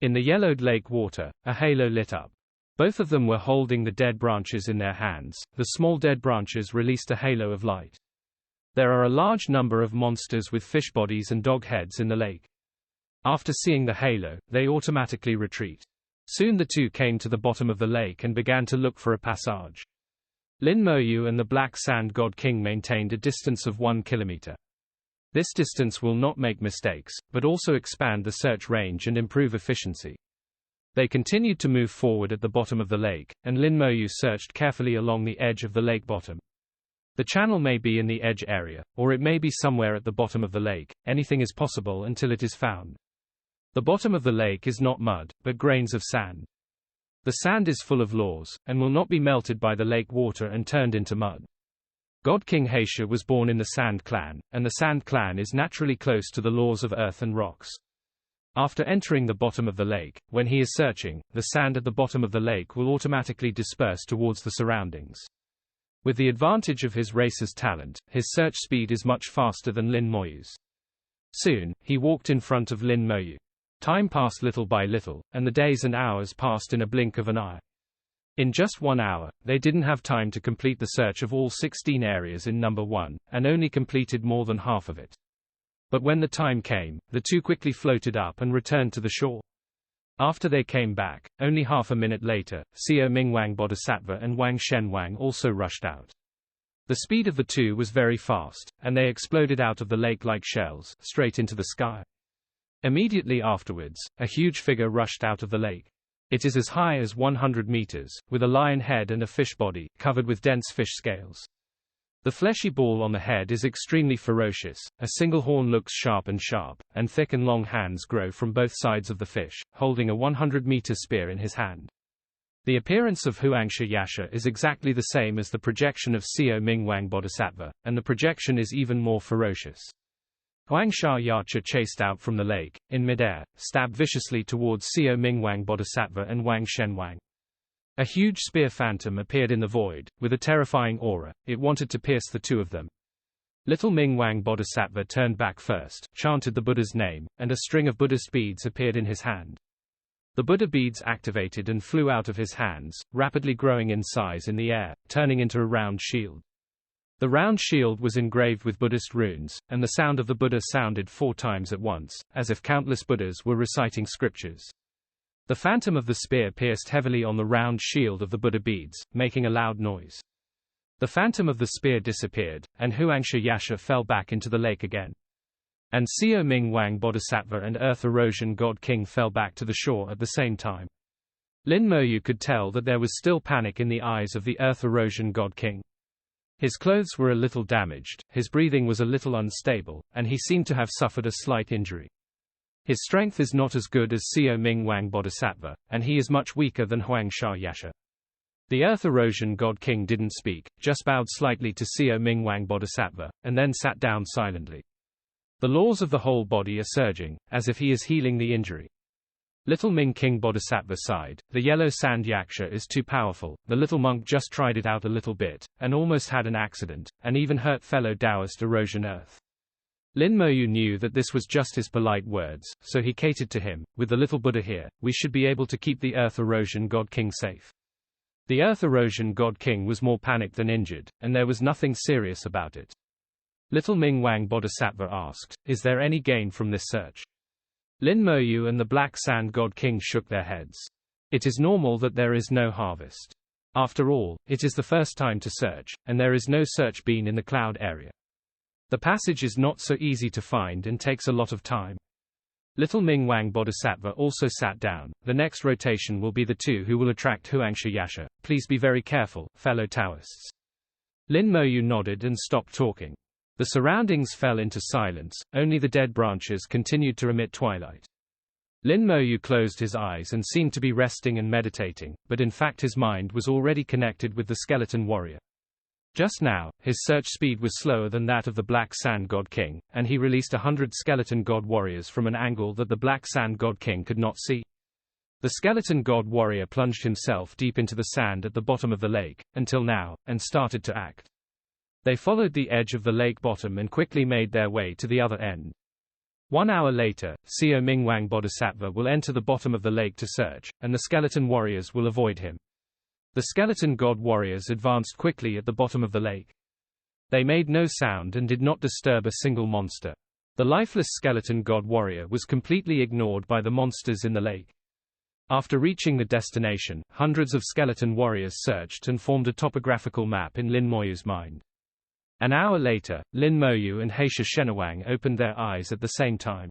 In the yellowed lake water, a halo lit up. Both of them were holding the dead branches in their hands. The small dead branches released a halo of light. There are a large number of monsters with fish bodies and dog heads in the lake. After seeing the halo, they automatically retreat. Soon the two came to the bottom of the lake and began to look for a passage. Lin Moyu and the Black Sand God King maintained a distance of 1 kilometer. This distance will not make mistakes, but also expand the search range and improve efficiency. They continued to move forward at the bottom of the lake, and Lin Moyu searched carefully along the edge of the lake bottom. The channel may be in the edge area, or it may be somewhere at the bottom of the lake. Anything is possible until it is found. The bottom of the lake is not mud, but grains of sand. The sand is full of laws, and will not be melted by the lake water and turned into mud. God King Heisha was born in the Sand Clan, and the Sand Clan is naturally close to the laws of earth and rocks. After entering the bottom of the lake, when he is searching, the sand at the bottom of the lake will automatically disperse towards the surroundings. With the advantage of his racer's talent, his search speed is much faster than Lin Moyu's. Soon, he walked in front of Lin Moyu. Time passed little by little, and the days and hours passed in a blink of an eye. In just 1 hour, they didn't have time to complete the search of all 16 areas in number 1, and only completed more than half of it. But when the time came, the two quickly floated up and returned to the shore. After they came back, only half a minute later, Xiao Mingwang Bodhisattva and Wang Shenwang also rushed out. The speed of the two was very fast, and they exploded out of the lake like shells, straight into the sky. Immediately afterwards, a huge figure rushed out of the lake. It is as high as 100 meters, with a lion head and a fish body, covered with dense fish scales. The fleshy ball on the head is extremely ferocious, a single horn looks sharp, and thick and long hands grow from both sides of the fish, holding a 100-meter spear in his hand. The appearance of Huangsha Yasha is exactly the same as the projection of Xiao Mingwang Bodhisattva, and the projection is even more ferocious. Huangsha Yasha chased out from the lake, in midair, stabbed viciously towards Xiao Mingwang Bodhisattva and Wang Shenwang. A huge spear phantom appeared in the void, with a terrifying aura. It wanted to pierce the two of them. Little Mingwang Bodhisattva turned back first, chanted the Buddha's name, and a string of Buddhist beads appeared in his hand. The Buddha beads activated and flew out of his hands, rapidly growing in size in the air, turning into a round shield. The round shield was engraved with Buddhist runes, and the sound of the Buddha sounded 4 times at once, as if countless Buddhas were reciting scriptures. The phantom of the spear pierced heavily on the round shield of the Buddha beads, making a loud noise. The phantom of the spear disappeared, and Huangsha Yasha fell back into the lake again. And Xiao Mingwang Bodhisattva and Earth Erosion God King fell back to the shore at the same time. Lin Moyu could tell that there was still panic in the eyes of the Earth Erosion God King. His clothes were a little damaged, his breathing was a little unstable, and he seemed to have suffered a slight injury. His strength is not as good as Xiao Mingwang Bodhisattva, and he is much weaker than Huangsha Yasha. The Earth Erosion God King didn't speak, just bowed slightly to Xiao Mingwang Bodhisattva, and then sat down silently. The laws of the whole body are surging, as if he is healing the injury. Little Ming King Bodhisattva sighed. The yellow sand yaksha is too powerful. The little monk just tried it out a little bit, and almost had an accident, and even hurt fellow Taoist Erosion Earth. Lin Moyu knew that this was just his polite words, so he catered to him. With the little Buddha here, we should be able to keep the Earth Erosion God King safe. The Earth Erosion God King was more panicked than injured, and there was nothing serious about it. Little Mingwang Bodhisattva asked, "Is there any gain from this search?" Lin Moyu and the Black Sand God King shook their heads. It is normal that there is no harvest. After all, it is the first time to search, and there is no search bean in the cloud area. The passage is not so easy to find and takes a lot of time. Little Mingwang Bodhisattva also sat down. The next rotation will be the two who will attract Huangsha Yasha. Please be very careful, fellow Taoists. Lin Moyu nodded and stopped talking. The surroundings fell into silence, only the dead branches continued to emit twilight. Lin Moyu closed his eyes and seemed to be resting and meditating, but in fact his mind was already connected with the skeleton warrior. Just now, his search speed was slower than that of the Black Sand God King, and he released 100 skeleton god warriors from an angle that the Black Sand God King could not see. The skeleton god warrior plunged himself deep into the sand at the bottom of the lake, until now, and started to act. They followed the edge of the lake bottom and quickly made their way to the other end. 1 hour later, Seo Mingwang Bodhisattva will enter the bottom of the lake to search, and the skeleton warriors will avoid him. The skeleton god warriors advanced quickly at the bottom of the lake. They made no sound and did not disturb a single monster. The lifeless skeleton god warrior was completely ignored by the monsters in the lake. After reaching the destination, hundreds of skeleton warriors searched and formed a topographical map in Lin Moyu's mind. An hour later, Lin Moyu and Heisha Shenawang opened their eyes at the same time.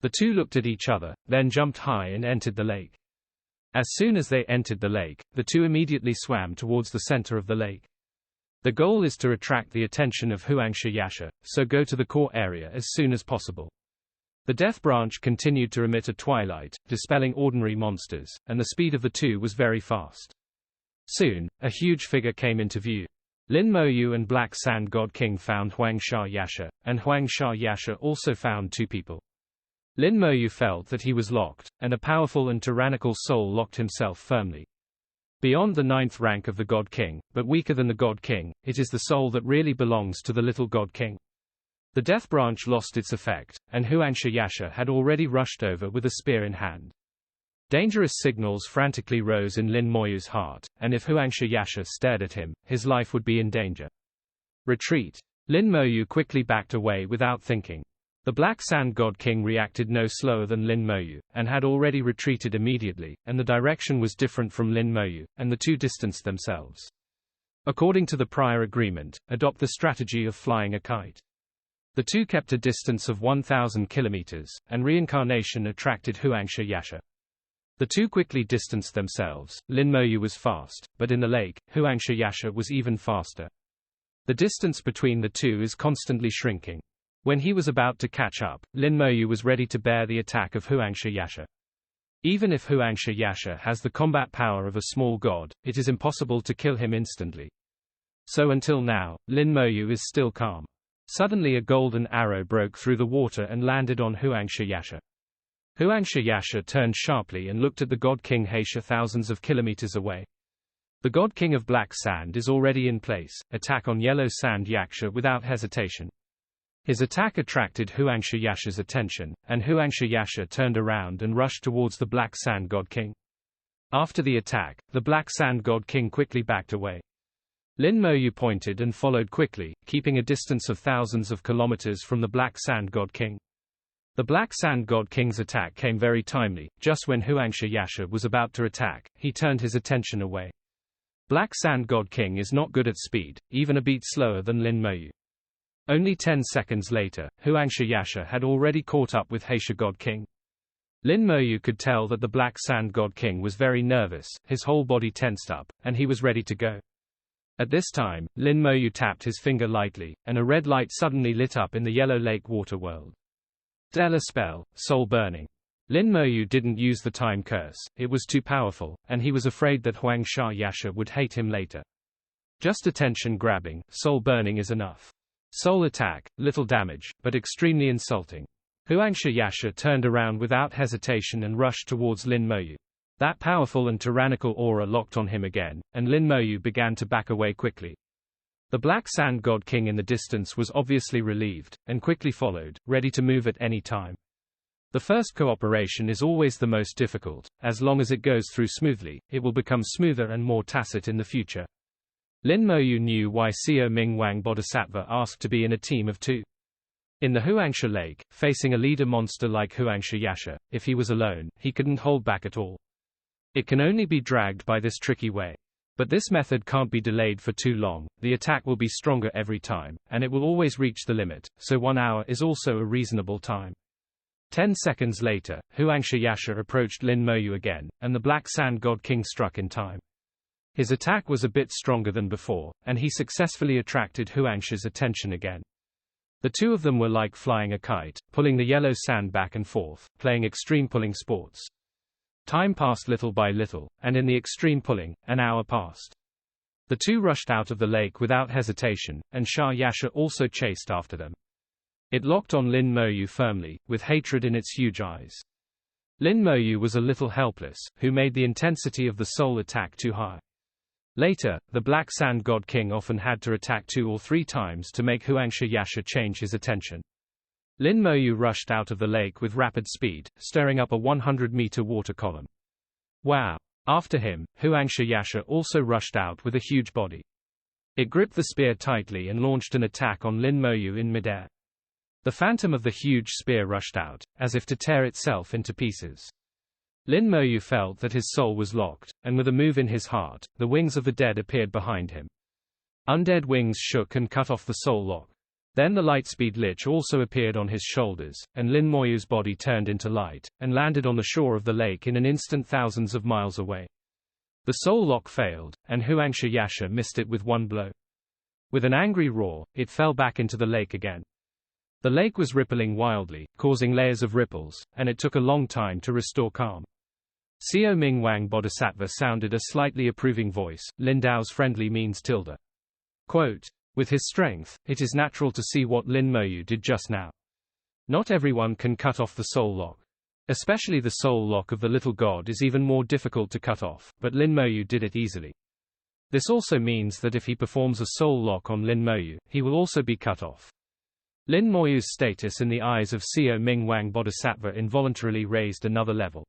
The two looked at each other, then jumped high and entered the lake. As soon as they entered the lake, the two immediately swam towards the center of the lake. The goal is to attract the attention of Huangsha Yasha, so go to the core area as soon as possible. The death branch continued to emit a twilight, dispelling ordinary monsters, and the speed of the two was very fast. Soon, a huge figure came into view. Lin Moyu and Black Sand God King found Huangsha Yasha, and Huangsha Yasha also found two people. Lin Moyu felt that he was locked, and a powerful and tyrannical soul locked himself firmly. Beyond the 9th rank of the God King, but weaker than the God King, it is the soul that really belongs to the little God King. The death branch lost its effect, and Huangsha Yasha had already rushed over with a spear in hand. Dangerous signals frantically rose in Lin Moyu's heart, and if Huangsha Yasha stared at him, his life would be in danger. Retreat. Lin Moyu quickly backed away without thinking. The Black Sand God King reacted no slower than Lin Moyu, and had already retreated immediately, and the direction was different from Lin Moyu, and the two distanced themselves. According to the prior agreement, adopt the strategy of flying a kite. The two kept a distance of 1,000 kilometers, and reincarnation attracted Huangsha Yasha. The two quickly distanced themselves. Lin Moyu was fast, but in the lake, Huangsha Yasha was even faster. The distance between the two is constantly shrinking. When he was about to catch up, Lin Moyu was ready to bear the attack of Huangsha Yasha. Even if Huangsha Yasha has the combat power of a small god, it is impossible to kill him instantly. So until now, Lin Moyu is still calm. Suddenly a golden arrow broke through the water and landed on Huangsha Yasha. Huangsha Yasha turned sharply and looked at the God King Heisha thousands of kilometers away. The God King of Black Sand is already in place. Attack on Yellow Sand Yaksha without hesitation. His attack attracted Huangsha Yasha's attention, and Huangsha Yasha turned around and rushed towards the Black Sand God King. After the attack, the Black Sand God King quickly backed away. Lin Moyu pointed and followed quickly, keeping a distance of thousands of kilometers from the Black Sand God King. The Black Sand God King's attack came very timely. Just when Huangsha Yasha was about to attack, he turned his attention away. Black Sand God King is not good at speed, even a beat slower than Lin Moyu. Only 10 seconds later, Huangsha Yasha had already caught up with Heisha God King. Lin Moyu could tell that the Black Sand God King was very nervous, his whole body tensed up, and he was ready to go. At this time, Lin Moyu tapped his finger lightly, and a red light suddenly lit up in the Yellow Lake water world. Stellar spell, soul burning. Lin Moyu didn't use the time curse, it was too powerful, and he was afraid that Huangsha Yasha would hate him later. Just attention grabbing, soul burning is enough. Soul attack, little damage, but extremely insulting. Huangsha Yasha turned around without hesitation and rushed towards Lin Moyu. That powerful and tyrannical aura locked on him again, and Lin Moyu began to back away quickly. The Black Sand God King in the distance was obviously relieved, and quickly followed, ready to move at any time. The first cooperation is always the most difficult. As long as it goes through smoothly, it will become smoother and more tacit in the future. Lin Moyu knew why Seo Mingwang Bodhisattva asked to be in a team of two. In the Huangsha Lake, facing a leader monster like Huangsha Yasha, if he was alone, he couldn't hold back at all. It can only be dragged by this tricky way. But this method can't be delayed for too long. The attack will be stronger every time, and it will always reach the limit, so 1 hour is also a reasonable time. 10 seconds later, Huangsha Yasha approached Lin Moyu again, and the Black Sand God King struck in time. His attack was a bit stronger than before, and he successfully attracted Huangsha's attention again. The two of them were like flying a kite, pulling the yellow sand back and forth, playing extreme pulling sports. Time passed little by little, and in the extreme pulling, an hour passed. The two rushed out of the lake without hesitation, and Sha Yasha also chased after them. It locked on Lin Moyu firmly, with hatred in its huge eyes. Lin Moyu was a little helpless, who made the intensity of the soul attack too high. Later, the Black Sand God King often had to attack 2 or 3 times to make Huangsha Yasha change his attention. Lin Moyu rushed out of the lake with rapid speed, stirring up a 100-meter water column. Wow! After him, Huangsha Yasha also rushed out with a huge body. It gripped the spear tightly and launched an attack on Lin Moyu in midair. The phantom of the huge spear rushed out, as if to tear itself into pieces. Lin Moyu felt that his soul was locked, and with a move in his heart, the wings of the dead appeared behind him. Undead wings shook and cut off the soul lock. Then the Lightspeed Lich also appeared on his shoulders, and Lin Moyu's body turned into light, and landed on the shore of the lake in an instant thousands of miles away. The soul lock failed, and Huangsha Yasha missed it with one blow. With an angry roar, it fell back into the lake again. The lake was rippling wildly, causing layers of ripples, and it took a long time to restore calm. Xiao Ming Wang Bodhisattva sounded a slightly approving voice. Lin Dao's friendly means tilde. Quote, with his strength, it is natural to see what Lin Moyu did just now. Not everyone can cut off the soul lock. Especially the soul lock of the little god is even more difficult to cut off, but Lin Moyu did it easily. This also means that if he performs a soul lock on Lin Moyu, he will also be cut off. Lin Moyu's status in the eyes of Xiao Ming Wang Bodhisattva involuntarily raised another level.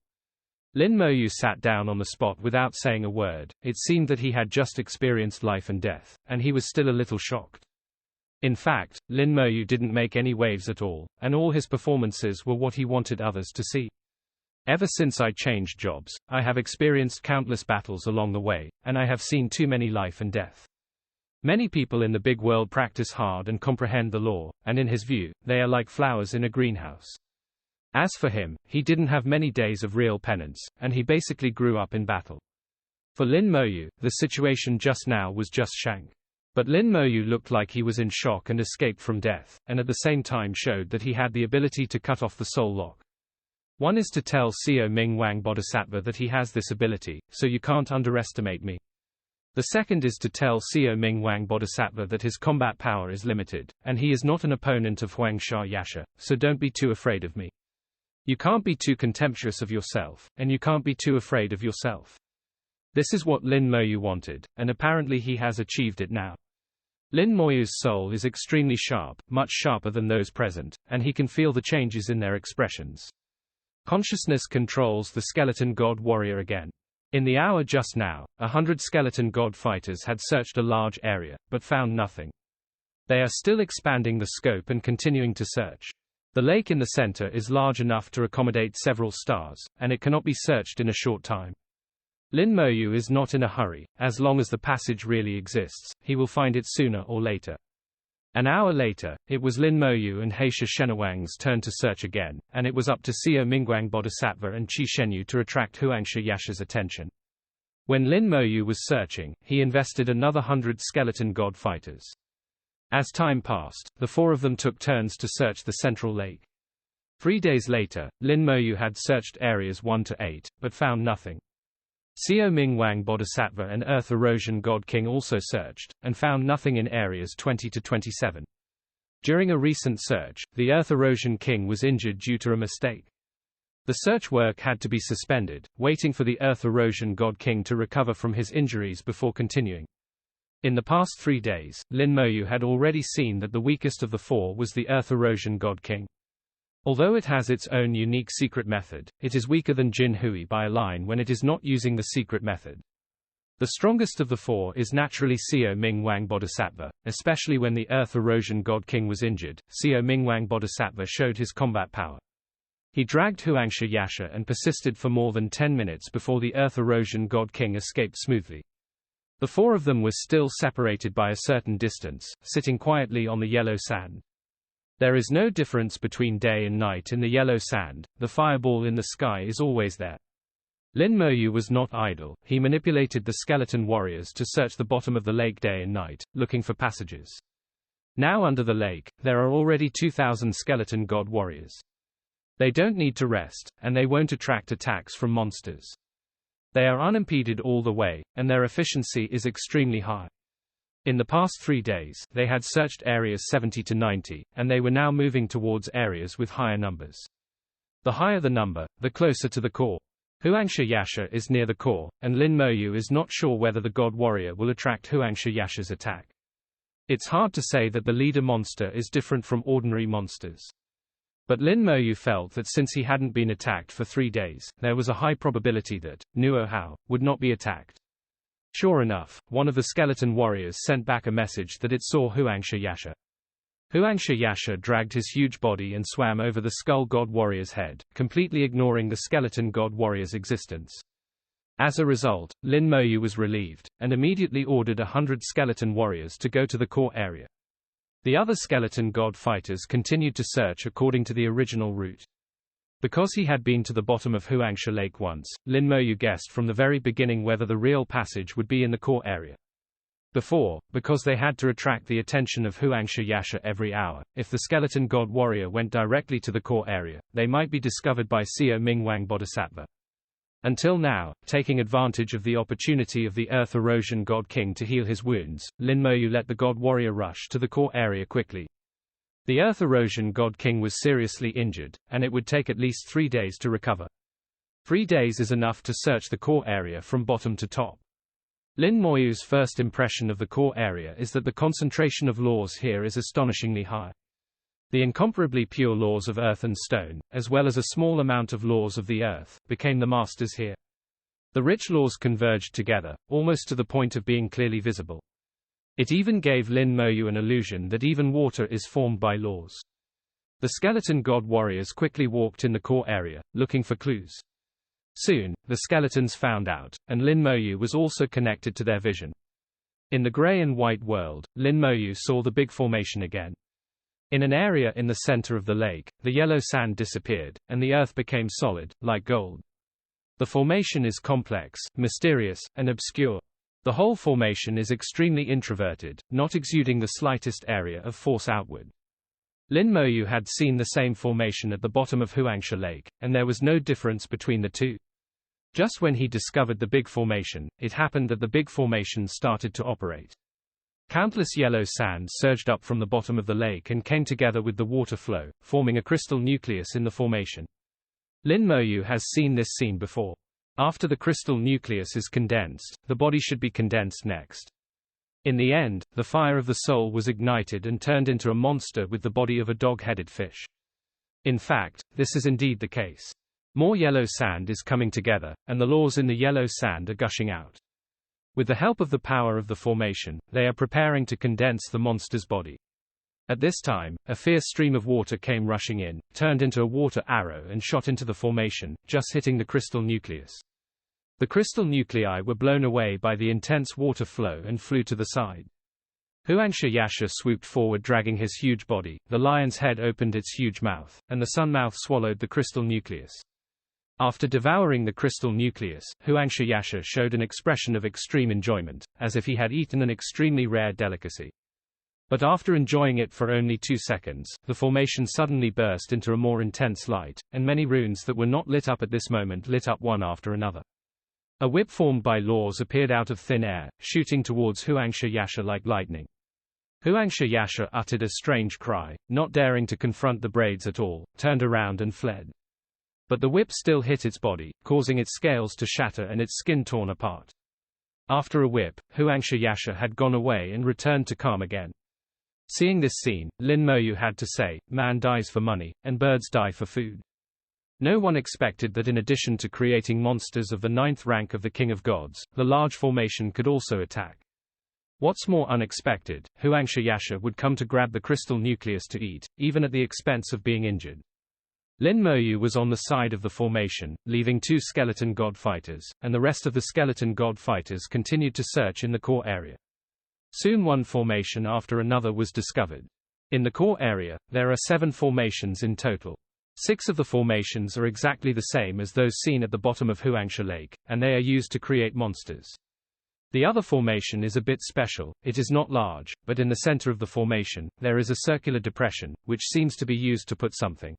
Lin Moyu sat down on the spot without saying a word. It seemed that he had just experienced life and death, and he was still a little shocked. In fact, Lin Moyu didn't make any waves at all, and all his performances were what he wanted others to see. Ever since I changed jobs, I have experienced countless battles along the way, and I have seen too many life and death. Many people in the big world practice hard and comprehend the law, and in his view, they are like flowers in a greenhouse. As for him, he didn't have many days of real penance, and he basically grew up in battle. For Lin Moyu, the situation just now was just shank. But Lin Moyu looked like he was in shock and escaped from death, and at the same time showed that he had the ability to cut off the soul lock. One is to tell Xiao Ming Wang Bodhisattva that he has this ability, so you can't underestimate me. The second is to tell Xiao Ming Wang Bodhisattva that his combat power is limited, and he is not an opponent of Huangsha Yasha, so don't be too afraid of me. You can't be too contemptuous of yourself, and you can't be too afraid of yourself. This is what Lin Moyu wanted, and apparently he has achieved it now. Lin Moyu's soul is extremely sharp, much sharper than those present, and he can feel the changes in their expressions. Consciousness controls the skeleton god warrior again. In the hour just now, 100 skeleton god fighters had searched a large area, but found nothing. They are still expanding the scope and continuing to search. The lake in the center is large enough to accommodate several stars, and it cannot be searched in a short time. Lin Moyu is not in a hurry. As long as the passage really exists, he will find it sooner or later. An hour later, it was Lin Moyu and Heisha Shenawang's turn to search again, and it was up to Xiao Mingguang Bodhisattva and Qi Shenyu to attract Huangsha Yasha's attention. When Lin Moyu was searching, he invested another 100 skeleton god fighters. As time passed, the four of them took turns to search the central lake. 3 days later, Lin Moyu had searched areas 1 to 8, but found nothing. Xiao Ming Wang Bodhisattva and Earth Erosion God King also searched, and found nothing in areas 20 to 27. During a recent search, the Earth Erosion King was injured due to a mistake. The search work had to be suspended, waiting for the Earth Erosion God King to recover from his injuries before continuing. In the past 3 days, Lin Moyu had already seen that the weakest of the four was the Earth Erosion God King. Although it has its own unique secret method, it is weaker than Jin Hui by a line when it is not using the secret method. The strongest of the four is naturally Xiao Ming Wang Bodhisattva, especially when the Earth Erosion God King was injured. Xiao Ming Wang Bodhisattva showed his combat power. He dragged Huangsha Yasha and persisted for more than 10 minutes before the Earth Erosion God King escaped smoothly. The four of them were still separated by a certain distance, sitting quietly on the yellow sand. There is no difference between day and night in the yellow sand, the fireball in the sky is always there. Lin Moyu was not idle, he manipulated the skeleton warriors to search the bottom of the lake day and night, looking for passages. Now under the lake, there are already 2,000 skeleton god warriors. They don't need to rest, and they won't attract attacks from monsters. They are unimpeded all the way, and their efficiency is extremely high. In the past 3 days, they had searched areas 70 to 90, and they were now moving towards areas with higher numbers. The higher the number, the closer to the core. Huangsha Yasha is near the core, and Lin Moyu is not sure whether the god warrior will attract Huangsha Yasha's attack. It's hard to say that the leader monster is different from ordinary monsters. But Lin Moyu felt that since he hadn't been attacked for 3 days, there was a high probability that Nuo Hao would not be attacked. Sure enough, one of the skeleton warriors sent back a message that it saw Huangsha Yasha. Huangsha Yasha dragged his huge body and swam over the skull god warrior's head, completely ignoring the skeleton god warrior's existence. As a result, Lin Moyu was relieved, and immediately ordered 100 skeleton warriors to go to the core area. The other skeleton god fighters continued to search according to the original route. Because he had been to the bottom of Huangsha Lake once, Lin Moyu guessed from the very beginning whether the real passage would be in the core area. Because they had to attract the attention of Huangsha Yasha every hour, if the skeleton god warrior went directly to the core area, they might be discovered by Sio Mingwang Bodhisattva. Until now, taking advantage of the opportunity of the Earth Erosion God King to heal his wounds, Lin Moyu let the God Warrior rush to the core area quickly. The Earth Erosion God King was seriously injured, and it would take at least 3 days to recover. 3 days is enough to search the core area from bottom to top. Lin Moyu's first impression of the core area is that the concentration of laws here is astonishingly high. The incomparably pure laws of earth and stone, as well as a small amount of laws of the earth, became the masters here. The rich laws converged together, almost to the point of being clearly visible. It even gave Lin Moyu an illusion that even water is formed by laws. The skeleton god warriors quickly walked in the core area, looking for clues. Soon, the skeletons found out, and Lin Moyu was also connected to their vision. In the gray and white world, Lin Moyu saw the big formation again. In an area in the center of the lake, the yellow sand disappeared, and the earth became solid, like gold. The formation is complex, mysterious, and obscure. The whole formation is extremely introverted, not exuding the slightest area of force outward. Lin Moyu had seen the same formation at the bottom of Huangsha Lake, and there was no difference between the two. Just when he discovered the big formation, it happened that the big formation started to operate. Countless yellow sand surged up from the bottom of the lake and came together with the water flow, forming a crystal nucleus in the formation. Lin Moyu has seen this scene before. After the crystal nucleus is condensed, the body should be condensed next. In the end, the fire of the soul was ignited and turned into a monster with the body of a dog-headed fish. In fact, this is indeed the case. More yellow sand is coming together, and the laws in the yellow sand are gushing out. With the help of the power of the formation, they are preparing to condense the monster's body. At this time, a fierce stream of water came rushing in, turned into a water arrow and shot into the formation, just hitting the crystal nucleus. The crystal nuclei were blown away by the intense water flow and flew to the side. Huangsha Yasha swooped forward dragging his huge body, the lion's head opened its huge mouth, and the sun mouth swallowed the crystal nucleus. After devouring the crystal nucleus, Huangsha Yasha showed an expression of extreme enjoyment, as if he had eaten an extremely rare delicacy. But after enjoying it for only 2 seconds, the formation suddenly burst into a more intense light, and many runes that were not lit up at this moment lit up one after another. A whip formed by laws appeared out of thin air, shooting towards Huangsha Yasha like lightning. Huangsha Yasha uttered a strange cry, not daring to confront the braids at all, turned around and fled. But the whip still hit its body, causing its scales to shatter and its skin torn apart. After a whip, Huangsha Yasha had gone away and returned to calm again. Seeing this scene, Lin Moyu had to say, man dies for money, and birds die for food. No one expected that in addition to creating monsters of the 9th rank of the King of Gods, the large formation could also attack. What's more unexpected, Huangsha Yasha would come to grab the crystal nucleus to eat, even at the expense of being injured. Lin Moyu was on the side of the formation, leaving 2 skeleton god fighters, and the rest of the skeleton god fighters continued to search in the core area. Soon one formation after another was discovered. In the core area, there are 7 formations in total. 6 of the formations are exactly the same as those seen at the bottom of Huangsha Lake, and they are used to create monsters. The other formation is a bit special, it is not large, but in the center of the formation, there is a circular depression, which seems to be used to put something.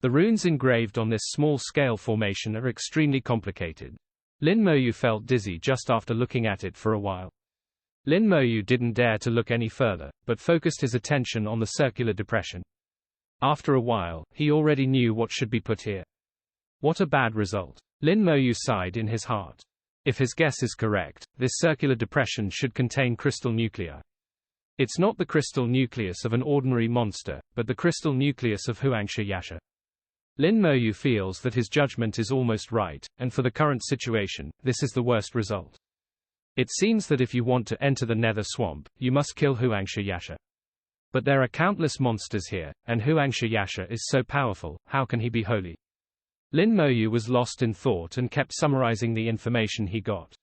The runes engraved on this small-scale formation are extremely complicated. Lin Moyu felt dizzy just after looking at it for a while. Lin Moyu didn't dare to look any further, but focused his attention on the circular depression. After a while, he already knew what should be put here. What a bad result. Lin Moyu sighed in his heart. If his guess is correct, this circular depression should contain crystal nuclei. It's not the crystal nucleus of an ordinary monster, but the crystal nucleus of Huangsha Yasha. Lin Moyu feels that his judgment is almost right, and for the current situation, this is the worst result. It seems that if you want to enter the Nether Swamp, you must kill Huangsha Yasha. But there are countless monsters here, and Huangsha Yasha is so powerful, how can he be holy? Lin Moyu was lost in thought and kept summarizing the information he got.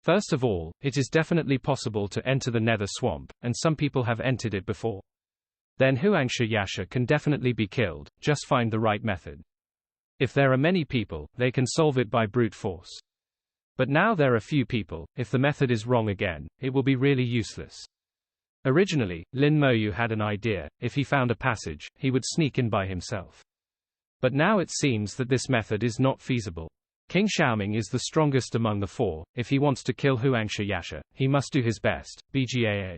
First of all, it is definitely possible to enter the Nether Swamp, and some people have entered it before. Then Huangsha Yasha can definitely be killed, just find the right method. If there are many people, they can solve it by brute force. But now there are few people, if the method is wrong again, it will be really useless. Originally, Lin Moyu had an idea: if he found a passage, he would sneak in by himself. But now it seems that this method is not feasible. King Xiaoming is the strongest among the four. If he wants to kill Huangsha Yasha, he must do his best. BGAA.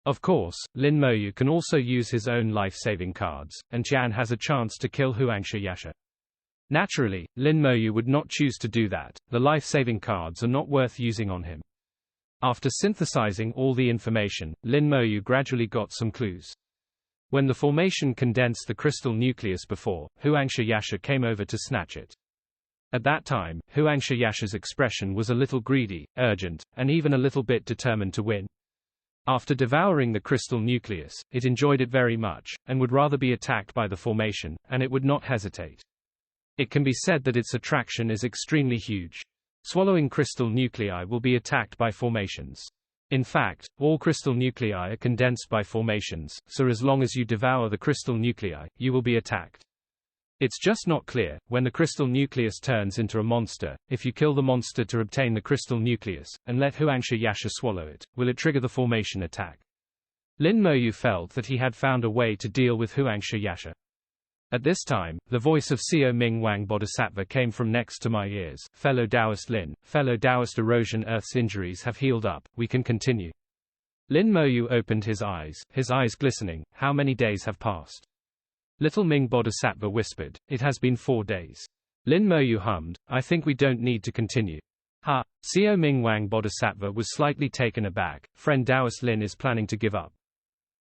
Of course, Lin Moyu can also use his own life-saving cards, and Jian has a chance to kill Huangsha Yasha. Naturally, Lin Moyu would not choose to do that. The life-saving cards are not worth using on him. After synthesizing all the information, Lin Moyu gradually got some clues. When the formation condensed the crystal nucleus before, Huangsha Yasha came over to snatch it. At that time, Huangsha Yasha's expression was a little greedy, urgent, and even a little bit determined to win. After devouring the crystal nucleus, it enjoyed it very much, and would rather be attacked by the formation, and it would not hesitate. It can be said that its attraction is extremely huge. Swallowing crystal nuclei will be attacked by formations. In fact, all crystal nuclei are condensed by formations, so as long as you devour the crystal nuclei, you will be attacked. It's just not clear, when the crystal nucleus turns into a monster, if you kill the monster to obtain the crystal nucleus, and let Huangsha Yasha swallow it, will it trigger the formation attack? Lin Moyu felt that he had found a way to deal with Huangsha Yasha. At this time, the voice of Xiao Ming Wang Bodhisattva came from next to my ears. Fellow Taoist Lin, fellow Taoist erosion, Earth's injuries have healed up, we can continue. Lin Moyu opened his eyes glistening. How many days have passed? Little Ming Bodhisattva whispered, it has been 4 days. Lin Moyu hummed, I think we don't need to continue. Ha! Xiao Ming Wang Bodhisattva was slightly taken aback. Friend Taoist Lin is planning to give up.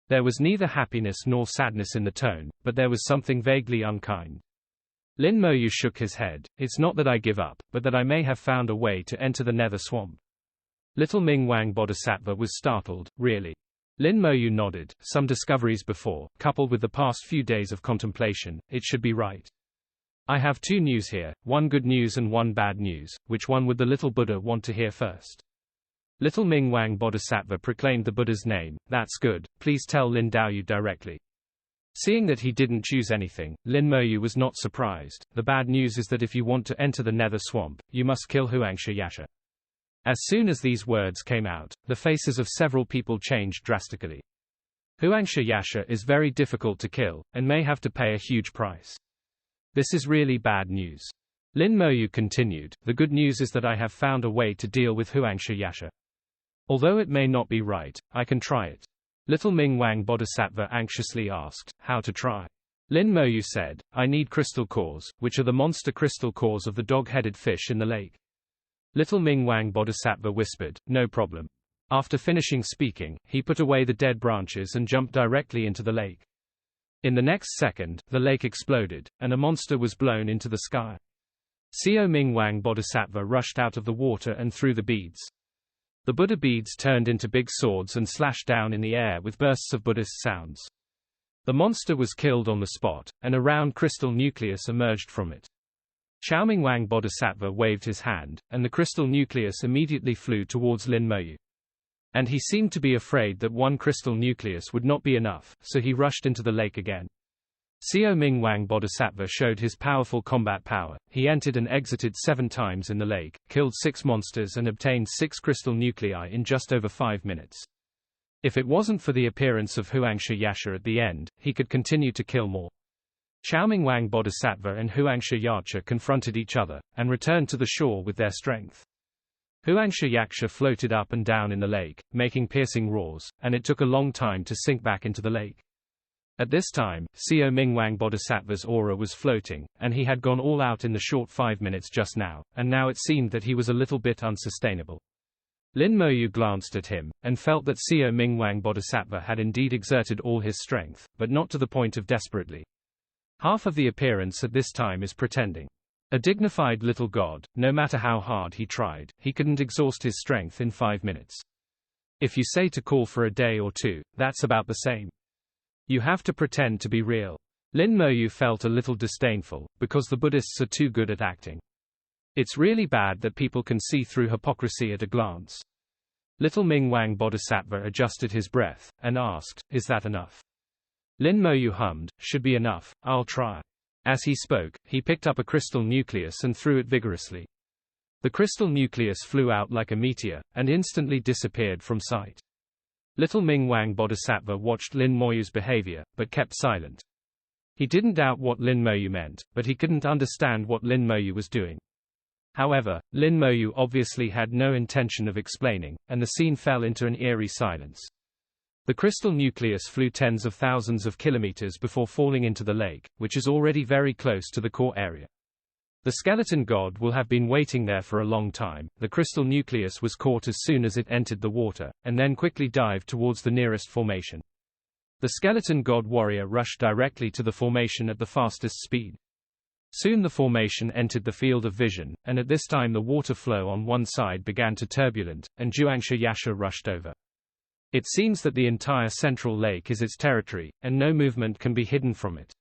There was neither happiness nor sadness in the tone, but there was something vaguely unkind. Lin Moyu shook his head. It's not that I give up, but that I may have found a way to enter the Nether Swamp. Little Ming Wang Bodhisattva was startled. Really? Lin Moyu nodded. Some discoveries before, coupled with the past few days of contemplation, it should be right. I have 2 news here, one good news and one bad news. Which one would the little Buddha want to hear first? Little Ming Wang Bodhisattva proclaimed the Buddha's name. That's good, please tell Lin Daoyu directly. Seeing that he didn't choose anything, Lin Moyu was not surprised. The bad news is that if you want to enter the Nether Swamp, you must kill Huangsha Yasha. As soon as these words came out, the faces of several people changed drastically. Huangsha Yasha is very difficult to kill, and may have to pay a huge price. This is really bad news. Lin Moyu continued, the good news is that I have found a way to deal with Huangsha Yasha. Although it may not be right, I can try it. Little Ming Wang Bodhisattva anxiously asked, how to try? Lin Moyu said, I need crystal cores, which are the monster crystal cores of the dog-headed fish in the lake. Little Ming Wang Bodhisattva whispered, no problem. After finishing speaking, he put away the dead branches and jumped directly into the lake. In the next second, the lake exploded, and a monster was blown into the sky. Xiao Ming Wang Bodhisattva rushed out of the water and threw the beads. The Buddha beads turned into big swords and slashed down in the air with bursts of Buddhist sounds. The monster was killed on the spot, and a round crystal nucleus emerged from it. Xiaoming Wang Bodhisattva waved his hand, and the crystal nucleus immediately flew towards Lin Moyu. And he seemed to be afraid that one crystal nucleus would not be enough, so he rushed into the lake again. Xiao Ming Wang Bodhisattva showed his powerful combat power. He entered and exited 7 times in the lake, killed 6 monsters and obtained 6 crystal nuclei in just over 5 minutes. If it wasn't for the appearance of Huangsha Yasha at the end, he could continue to kill more. Xiaoming Wang Bodhisattva and Huangsha Yasha confronted each other, and returned to the shore with their strength. Huangsha Yasha floated up and down in the lake, making piercing roars, and it took a long time to sink back into the lake. At this time, Xiao Ming Wang Bodhisattva's aura was floating, and he had gone all out in the short 5 minutes just now, and now it seemed that he was a little bit unsustainable. Lin Moyu glanced at him, and felt that Seo Mingwang Bodhisattva had indeed exerted all his strength, but not to the point of desperately. Half of the appearance at this time is pretending. A dignified little god, no matter how hard he tried, he couldn't exhaust his strength in 5 minutes. If you say to call for a day or two, that's about the same. You have to pretend to be real. Lin Moyu felt a little disdainful, because the Buddhists are too good at acting. It's really bad that people can see through hypocrisy at a glance. Little Mingwang Bodhisattva adjusted his breath, and asked, "Is that enough?" Lin Moyu hummed, "Should be enough, I'll try." As he spoke, he picked up a crystal nucleus and threw it vigorously. The crystal nucleus flew out like a meteor, and instantly disappeared from sight. Little Mingwang Bodhisattva watched Lin Moyu's behavior, but kept silent. He didn't doubt what Lin Moyu meant, but he couldn't understand what Lin Moyu was doing. However, Lin Moyu obviously had no intention of explaining, and the scene fell into an eerie silence. The crystal nucleus flew tens of thousands of kilometers before falling into the lake, which is already very close to the core area. The skeleton god will have been waiting there for a long time. The crystal nucleus was caught as soon as it entered the water, and then quickly dived towards the nearest formation. The skeleton god warrior rushed directly to the formation at the fastest speed. Soon the formation entered the field of vision, and at this time the water flow on one side began to turbulent, and Zhuangshi Yasha rushed over. It seems that the entire central lake is its territory, and no movement can be hidden from it.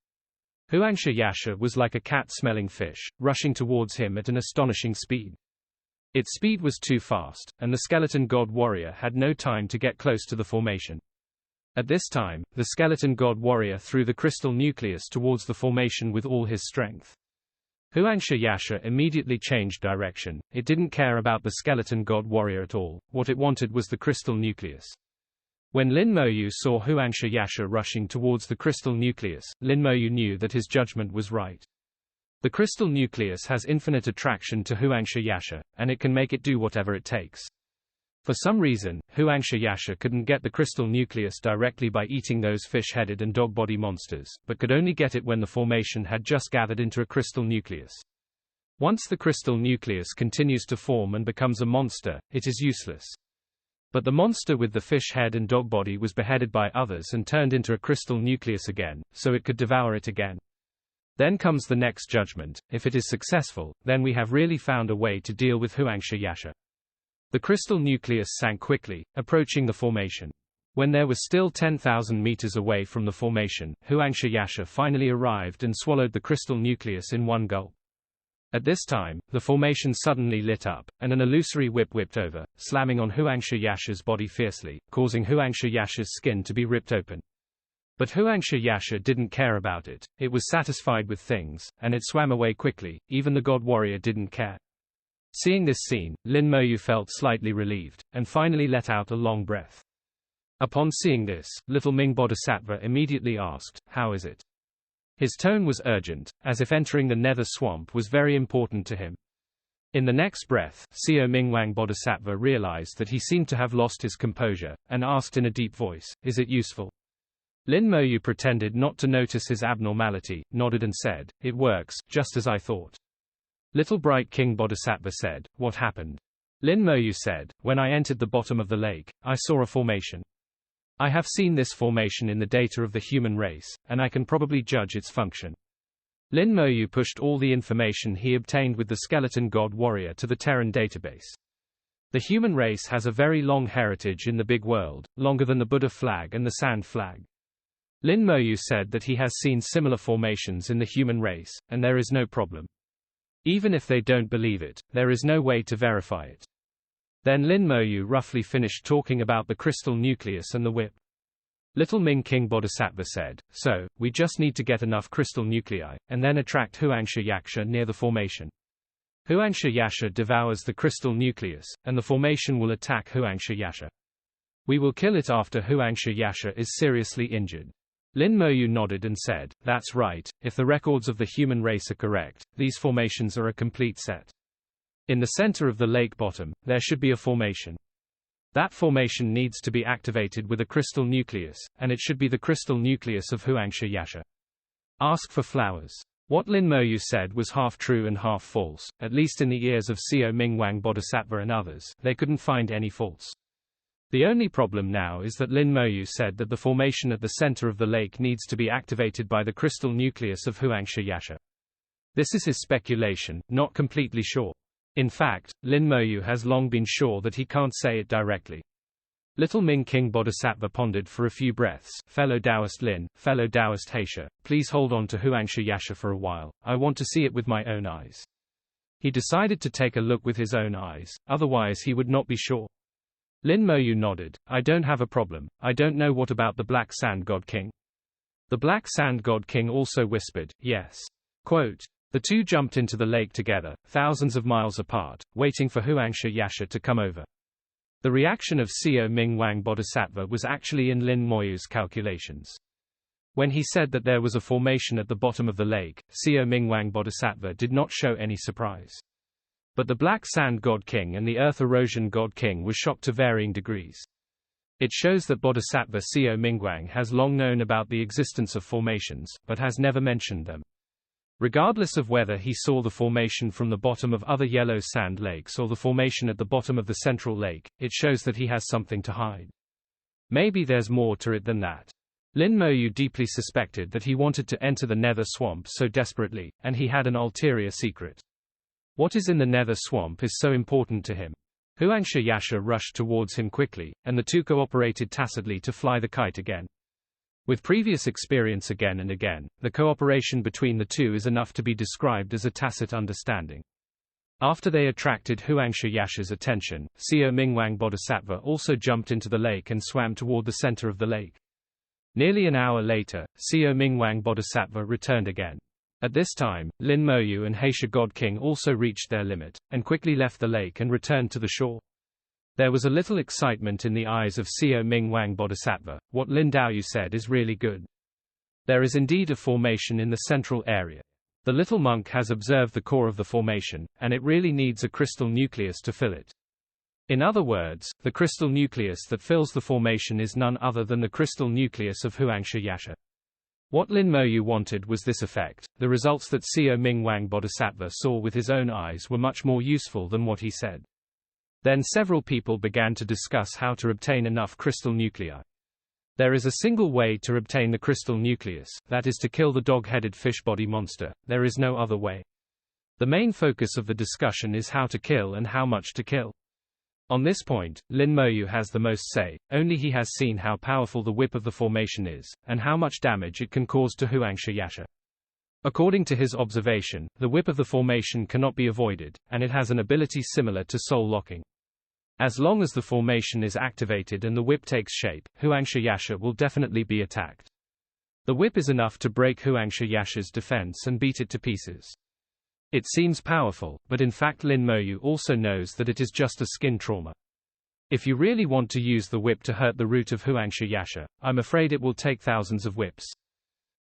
Huangshi Yasha was like a cat-smelling fish, rushing towards him at an astonishing speed. Its speed was too fast, and the skeleton god warrior had no time to get close to the formation. At this time, the skeleton god warrior threw the crystal nucleus towards the formation with all his strength. Huangshi Yasha immediately changed direction. It didn't care about the skeleton god warrior at all. What it wanted was the crystal nucleus. When Lin Moyu saw Huangshi Yasha rushing towards the crystal nucleus, Lin Moyu knew that his judgment was right. The crystal nucleus has infinite attraction to Huangshi Yasha, and it can make it do whatever it takes. For some reason, Huangshi Yasha couldn't get the crystal nucleus directly by eating those fish-headed and dog-body monsters, but could only get it when the formation had just gathered into a crystal nucleus. Once the crystal nucleus continues to form and becomes a monster, it is useless. But the monster with the fish head and dog body was beheaded by others and turned into a crystal nucleus again, so it could devour it again. Then comes the next judgment. If it is successful, then we have really found a way to deal with Huangshi Yasha. The crystal nucleus sank quickly, approaching the formation. When there was still 10,000 meters away from the formation, Huangshi Yasha finally arrived and swallowed the crystal nucleus in one gulp. At this time, the formation suddenly lit up, and an illusory whip whipped over, slamming on Huangshi Yasha's body fiercely, causing Huangshi Yasha's skin to be ripped open. But Huangshi Yasha didn't care about it. It was satisfied with things, and it swam away quickly. Even the god warrior didn't care. Seeing this scene, Lin Moyu felt slightly relieved, and finally let out a long breath. Upon seeing this, little Ming Bodhisattva immediately asked, "How is it?" His tone was urgent, as if entering the nether swamp was very important to him. In the next breath, Seo Mingwang Bodhisattva realized that he seemed to have lost his composure, and asked in a deep voice, "Is it useful?" Lin Moyu pretended not to notice his abnormality, nodded and said, "It works, just as I thought." Little Bright King Bodhisattva said, "What happened?" Lin Moyu said, "When I entered the bottom of the lake, I saw a formation. I have seen this formation in the data of the human race, and I can probably judge its function." Lin Moyu pushed all the information he obtained with the skeleton god warrior to the Terran database. The human race has a very long heritage in the big world, longer than the Buddha flag and the sand flag. Lin Moyu said that he has seen similar formations in the human race, and there is no problem. Even if they don't believe it, there is no way to verify it. Then Lin Moyu roughly finished talking about the crystal nucleus and the whip. Little Ming King Bodhisattva said, "So, we just need to get enough crystal nuclei, and then attract Huangshi Yasha near the formation. Huangshi Yasha devours the crystal nucleus, and the formation will attack Huangshi Yasha. We will kill it after Huangshi Yasha is seriously injured." Lin Moyu nodded and said, "That's right, if the records of the human race are correct, these formations are a complete set. In the center of the lake bottom, there should be a formation. That formation needs to be activated with a crystal nucleus, and it should be the crystal nucleus of Huangshi Yasha. Ask for flowers." What Lin Moyu said was half true and half false, at least in the ears of Seo Mingwang Bodhisattva and others. They couldn't find any faults. The only problem now is that Lin Moyu said that the formation at the center of the lake needs to be activated by the crystal nucleus of Huangsha Yasha. This is his speculation, not completely sure. In fact, Lin Moyu has long been sure that he can't say it directly. Little Ming King Bodhisattva pondered for a few breaths. Fellow Taoist Lin, fellow Taoist Heisha, please hold on to Huangsha Yasha for a while. I want to see it with my own eyes. He decided to take a look with his own eyes, otherwise he would not be sure. Lin Moyu nodded. I don't have a problem. I don't know what about the Black Sand God King. The Black Sand God King also whispered, yes. Quote, the two jumped into the lake together, thousands of miles apart, waiting for Huangsha Yasha to come over. The reaction of Seo Mingwang Bodhisattva was actually in Lin Moyu's calculations. When he said that there was a formation at the bottom of the lake, Seo Mingwang Bodhisattva did not show any surprise. But the Black Sand God King and the Earth Erosion God King were shocked to varying degrees. It shows that Bodhisattva Seo Mingwang has long known about the existence of formations, but has never mentioned them. Regardless of whether he saw the formation from the bottom of other yellow sand lakes or the formation at the bottom of the central lake, it shows that he has something to hide. Maybe there's more to it than that. Lin Moyu deeply suspected that he wanted to enter the Nether Swamp so desperately, and he had an ulterior secret. What is in the Nether Swamp is so important to him. Huangsha Yasha rushed towards him quickly, and the two cooperated tacitly to fly the kite again. With previous experience again and again, the cooperation between the two is enough to be described as a tacit understanding. After they attracted Huangsha Yasha's attention, Seo Mingwang Bodhisattva also jumped into the lake and swam toward the center of the lake. Nearly an hour later, Seo Mingwang Bodhisattva returned again. At this time, Lin Moyu and Heisha God King also reached their limit, and quickly left the lake and returned to the shore. There was a little excitement in the eyes of Seo Mingwang Bodhisattva. What Lin Daoyu said is really good. There is indeed a formation in the central area. The little monk has observed the core of the formation, and it really needs a crystal nucleus to fill it. In other words, the crystal nucleus that fills the formation is none other than the crystal nucleus of Huangsha Yasha. What Lin Moyu wanted was this effect. The results that Seo Mingwang Bodhisattva saw with his own eyes were much more useful than what he said. Then several people began to discuss how to obtain enough crystal nuclei. There is a single way to obtain the crystal nucleus, that is to kill the dog-headed fish body monster. There is no other way. The main focus of the discussion is how to kill and how much to kill. On this point, Lin Moyu has the most say. Only he has seen how powerful the whip of the formation is, and how much damage it can cause to Huangsha Yasha. According to his observation, the whip of the formation cannot be avoided, and it has an ability similar to soul locking. As long as the formation is activated and the whip takes shape, Huangsha Yasha will definitely be attacked. The whip is enough to break Huangsha Yasha's defense and beat it to pieces. It seems powerful, but in fact Lin Moyu also knows that it is just a skin trauma. If you really want to use the whip to hurt the root of Huangsha Yasha, I'm afraid it will take thousands of whips.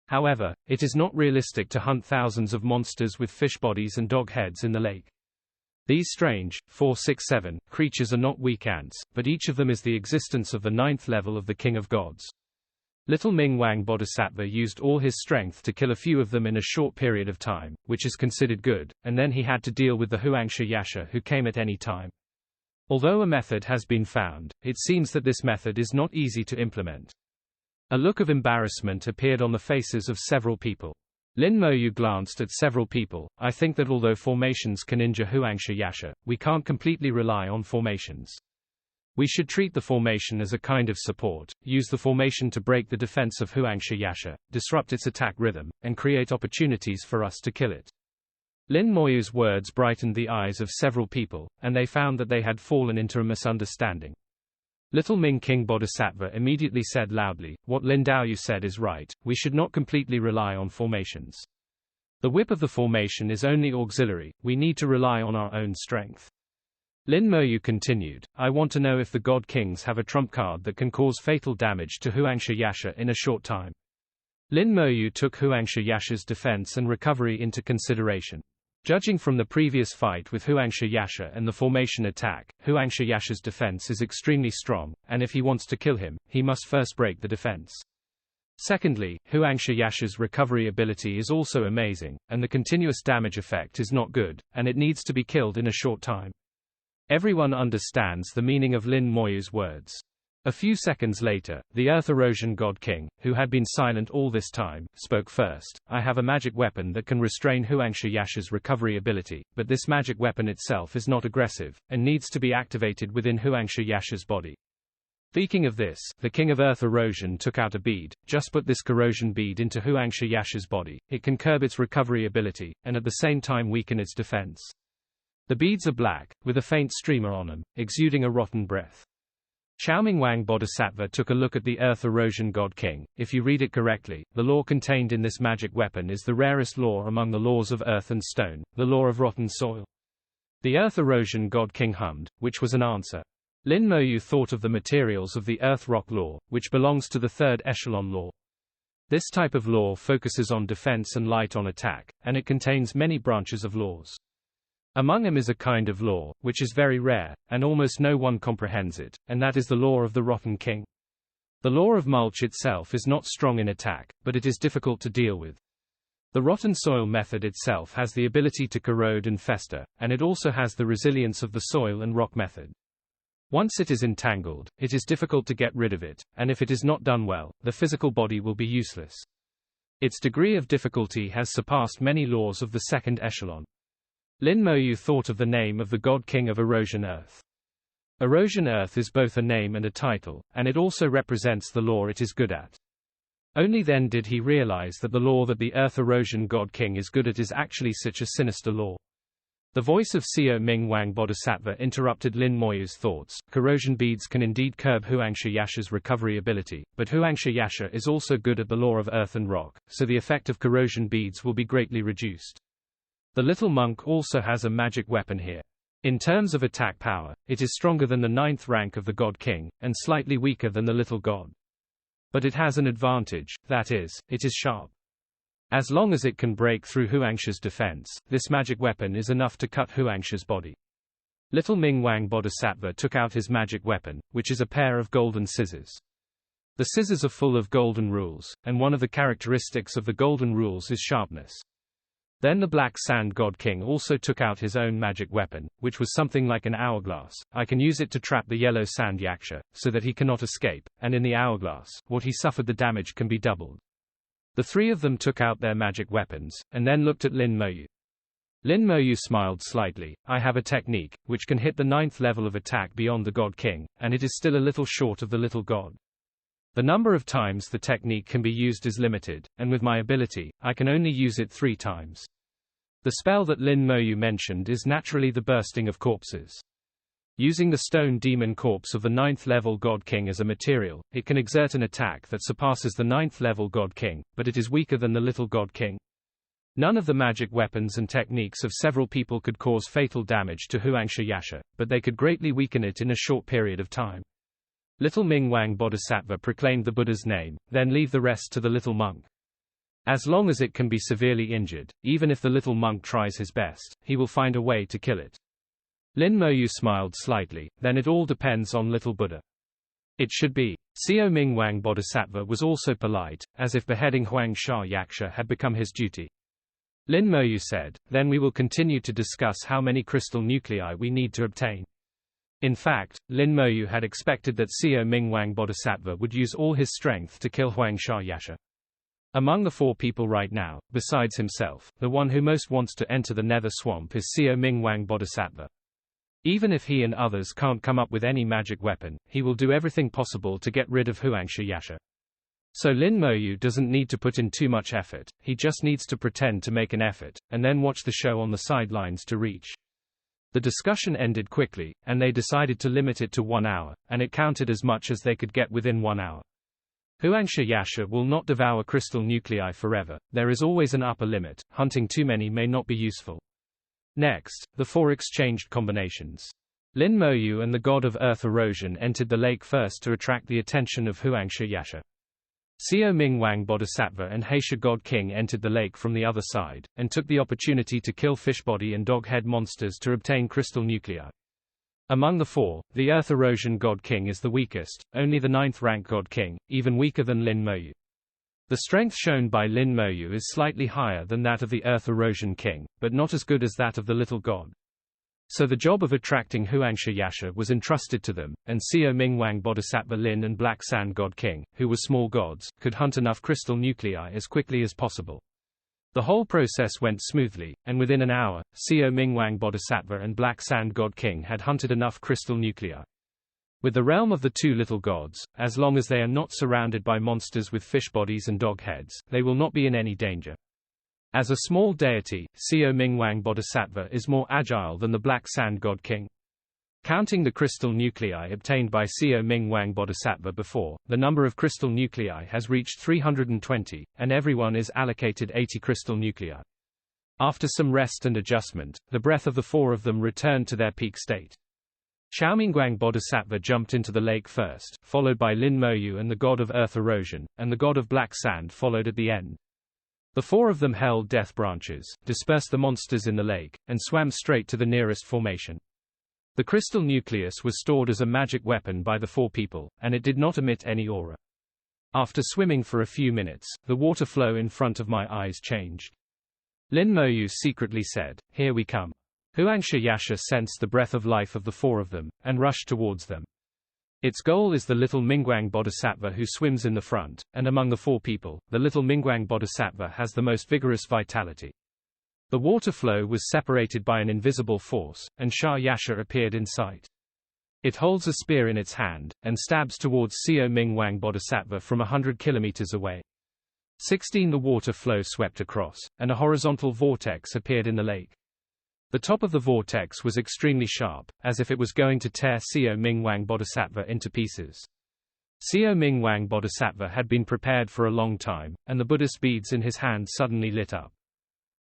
However, it is not realistic to hunt thousands of monsters with fish bodies and dog heads in the lake. These strange, 4-6-7, creatures are not weak ants, but each of them is the existence of the 9th level of the King of Gods. Little Mingwang Bodhisattva used all his strength to kill a few of them in a short period of time, which is considered good, and then he had to deal with the Huangsha Yasha who came at any time. Although a method has been found, it seems that this method is not easy to implement. A look of embarrassment appeared on the faces of several people. Lin Moyu glanced at several people. I think that although formations can injure Huangsha Yasha, we can't completely rely on formations. We should treat the formation as a kind of support, use the formation to break the defense of Huangsha Yasha, disrupt its attack rhythm, and create opportunities for us to kill it. Lin Moyu's words brightened the eyes of several people, and they found that they had fallen into a misunderstanding. Little Ming King Bodhisattva immediately said loudly, what Lin Daoyu said is right, we should not completely rely on formations. The whip of the formation is only auxiliary, we need to rely on our own strength. Lin Moyu continued, I want to know if the God Kings have a trump card that can cause fatal damage to Huangsha Yasha in a short time. Lin Moyu took Huangsha Yasha's defense and recovery into consideration. Judging from the previous fight with Huangsha Yasha and the formation attack, Huangsha Yasha's defense is extremely strong, and if he wants to kill him, he must first break the defense. Secondly, Huangsha Yasha's recovery ability is also amazing, and the continuous damage effect is not good, and it needs to be killed in a short time. Everyone understands the meaning of Lin Moyu's words. A few seconds later, the Earth Erosion God King, who had been silent all this time, spoke first. I have a magic weapon that can restrain Huangsha Yasha's recovery ability, but this magic weapon itself is not aggressive, and needs to be activated within Huangsha Yasha's body. Speaking of this, the King of Earth Erosion took out a bead. Just put this corrosion bead into Huangsha Yasha's body. It can curb its recovery ability, and at the same time weaken its defense. The beads are black, with a faint streamer on them, exuding a rotten breath. Xiaoming Wang Bodhisattva took a look at the Earth Erosion God King. If you read it correctly, the law contained in this magic weapon is the rarest law among the laws of earth and stone, the law of rotten soil. The Earth Erosion God King hummed, which was an answer. Lin Moyu thought of the materials of the Earth Rock Law, which belongs to the third echelon law. This type of law focuses on defense and light on attack, and it contains many branches of laws. Among them is a kind of law, which is very rare, and almost no one comprehends it, and that is the law of the Rotten King. The law of mulch itself is not strong in attack, but it is difficult to deal with. The rotten soil method itself has the ability to corrode and fester, and it also has the resilience of the soil and rock method. Once it is entangled, it is difficult to get rid of it, and if it is not done well, the physical body will be useless. Its degree of difficulty has surpassed many laws of the second echelon. Lin Moyu thought of the name of the God King of Erosion Earth. Erosion Earth is both a name and a title, and it also represents the law it is good at. Only then did he realize that the law that the Earth Erosion God King is good at is actually such a sinister law. The voice of Xiaoming Wang Bodhisattva interrupted Lin Moyu's thoughts. Corrosion beads can indeed curb Huangsha Yasha's recovery ability, but Huangsha Yasha is also good at the law of earth and rock, so the effect of corrosion beads will be greatly reduced. The little monk also has a magic weapon here. In terms of attack power, it is stronger than the 9th rank of the God King, and slightly weaker than the little god. But it has an advantage, that is, it is sharp. As long as it can break through Huangsha's defense, this magic weapon is enough to cut Huangsha's body. Little Ming Wang Bodhisattva took out his magic weapon, which is a pair of golden scissors. The scissors are full of golden rules, and one of the characteristics of the golden rules is sharpness. Then the Black Sand God King also took out his own magic weapon, which was something like an hourglass. I can use it to trap the yellow sand yaksha, so that he cannot escape, and in the hourglass, what he suffered the damage can be doubled. The three of them took out their magic weapons, and then looked at Lin Moyu. Lin Moyu smiled slightly. I have a technique, which can hit the 9th level of attack beyond the God King, and it is still a little short of the little god. The number of times the technique can be used is limited, and with my ability, I can only use it 3 times. The spell that Lin Moyu mentioned is naturally the bursting of corpses. Using the stone demon corpse of the 9th level God King as a material, it can exert an attack that surpasses the 9th level God King, but it is weaker than the little God King. None of the magic weapons and techniques of several people could cause fatal damage to Huangsha Yasha, but they could greatly weaken it in a short period of time. Little Ming Wang Bodhisattva proclaimed the Buddha's name, then leave the rest to the little monk. As long as it can be severely injured, even if the little monk tries his best, he will find a way to kill it. Lin Moyu smiled slightly. Then it all depends on little Buddha. It should be. Xiaoming Wang Bodhisattva was also polite, as if beheading Huangsha Yaksha had become his duty. Lin Moyu said, then we will continue to discuss how many crystal nuclei we need to obtain. In fact, Lin Moyu had expected that Xiaoming Wang Bodhisattva would use all his strength to kill Huangsha Yasha. Among the 4 people right now, besides himself, the one who most wants to enter the nether swamp is Xiaoming Wang Bodhisattva. Even if he and others can't come up with any magic weapon, he will do everything possible to get rid of Huangsha Yasha. So Lin Moyu doesn't need to put in too much effort, he just needs to pretend to make an effort, and then watch the show on the sidelines to reach. The discussion ended quickly, and they decided to limit it to 1 hour, and it counted as much as they could get within 1 hour. Huangsha Yasha will not devour crystal nuclei forever, there is always an upper limit, hunting too many may not be useful. Next, the 4 exchanged combinations. Lin Moyu and the god of earth erosion entered the lake first to attract the attention of Huangsha Yasha. Xiaoming Wang Bodhisattva and Heisha God King entered the lake from the other side, and took the opportunity to kill fishbody and dog-head monsters to obtain crystal nuclei. Among the 4, the Earth Erosion God King is the weakest, only the 9th rank God King, even weaker than Lin Moyu. The strength shown by Lin Moyu is slightly higher than that of the Earth Erosion King, but not as good as that of the Little God. So the job of attracting Huangsha Yasha was entrusted to them, and Seo Mingwang Bodhisattva Lin and Black Sand God King, who were small gods, could hunt enough crystal nuclei as quickly as possible. The whole process went smoothly, and within an hour, Seo Mingwang Bodhisattva and Black Sand God King had hunted enough crystal nuclei. With the realm of the two little gods, as long as they are not surrounded by monsters with fish bodies and dog heads, they will not be in any danger. As a small deity, Seo Mingwang Bodhisattva is more agile than the Black Sand God King. Counting the crystal nuclei obtained by Seo Mingwang Bodhisattva before, the number of crystal nuclei has reached 320, and everyone is allocated 80 crystal nuclei. After some rest and adjustment, the breath of the four of them returned to their peak state. Xiaomingguang Bodhisattva jumped into the lake first, followed by Lin Moyu and the god of earth erosion, and the god of black sand followed at the end. The four of them held death branches, dispersed the monsters in the lake, and swam straight to the nearest formation. The crystal nucleus was stored as a magic weapon by the four people, and it did not emit any aura. After swimming for a few minutes, the water flow in front of my eyes changed. Lin Moyu secretly said, "Here we come." Huangsha Yasha sensed the breath of life of the four of them, and rushed towards them. Its goal is the little Mingwang Bodhisattva who swims in the front, and among the four people, the little Mingwang Bodhisattva has the most vigorous vitality. The water flow was separated by an invisible force, and Sha Yasha appeared in sight. It holds a spear in its hand, and stabs towards Seo Mingwang Bodhisattva from 100 kilometers away. 16 The water flow swept across, and a horizontal vortex appeared in the lake. The top of the vortex was extremely sharp, as if it was going to tear Seo Mingwang Bodhisattva into pieces. Seo Mingwang Bodhisattva had been prepared for a long time, and the Buddhist beads in his hand suddenly lit up.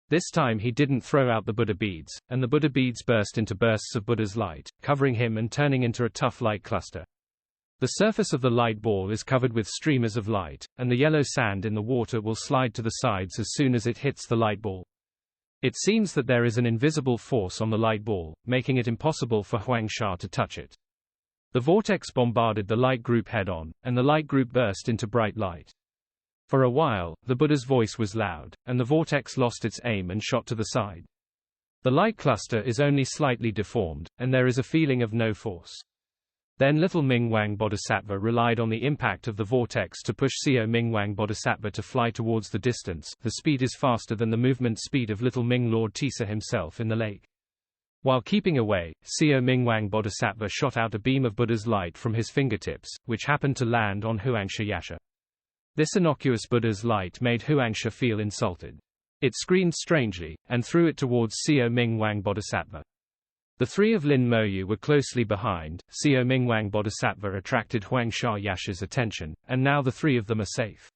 This time he didn't throw out the Buddha beads, and the Buddha beads burst into bursts of Buddha's light, covering him and turning into a tough light cluster. The surface of the light ball is covered with streamers of light, and the yellow sand in the water will slide to the sides as soon as it hits the light ball. It seems that there is an invisible force on the light ball, making it impossible for Huangsha to touch it. The vortex bombarded the light group head-on, and the light group burst into bright light. For a while, the Buddha's voice was loud, and the vortex lost its aim and shot to the side. The light cluster is only slightly deformed, and there is a feeling of no force. Then little Mingwang Bodhisattva relied on the impact of the vortex to push Seo Mingwang Bodhisattva to fly towards the distance. The speed is faster than the movement speed of little Ming Lord Tisa himself in the lake. While keeping away, Seo Mingwang Bodhisattva shot out a beam of Buddha's light from his fingertips, which happened to land on Huangsha Yasha. This innocuous Buddha's light made Huangsha feel insulted. It screamed strangely, and threw it towards Seo Mingwang Bodhisattva. The three of Lin Moyu were closely behind. Seo Mingwang Bodhisattva attracted Huangsha Yasha's attention, and now the three of them are safe.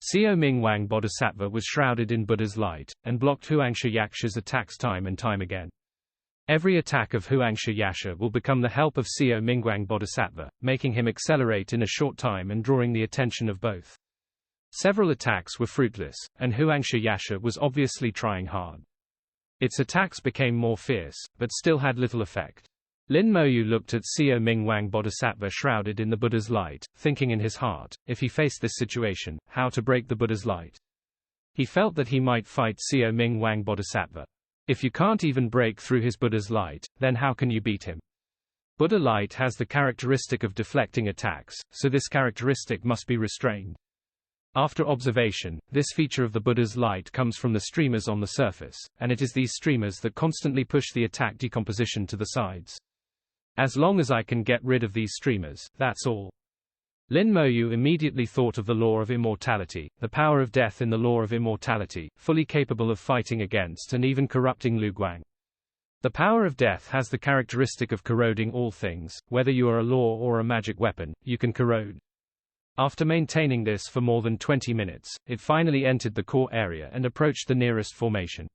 Seo Mingwang Bodhisattva was shrouded in Buddha's light, and blocked Huangsha Yasha's attacks time and time again. Every attack of Huangsha Yasha will become the help of Seo Mingwang Bodhisattva, making him accelerate in a short time and drawing the attention of both. Several attacks were fruitless, and Huangsha Yasha was obviously trying hard. Its attacks became more fierce, but still had little effect. Lin Moyu looked at Seo Mingwang Bodhisattva shrouded in the Buddha's light, thinking in his heart, if he faced this situation, how to break the Buddha's light. He felt that he might fight Seo Mingwang Bodhisattva. If you can't even break through his Buddha's light, then how can you beat him? Buddha light has the characteristic of deflecting attacks, so this characteristic must be restrained. After observation, this feature of the Buddha's light comes from the streamers on the surface, and it is these streamers that constantly push the attack decomposition to the sides. As long as I can get rid of these streamers, that's all. Lin Moyu immediately thought of the law of immortality, the power of death in the law of immortality, fully capable of fighting against and even corrupting Lu Guang. The power of death has the characteristic of corroding all things, whether you are a law or a magic weapon, you can corrode. After maintaining this for more than 20 minutes, it finally entered the core area and approached the nearest formation.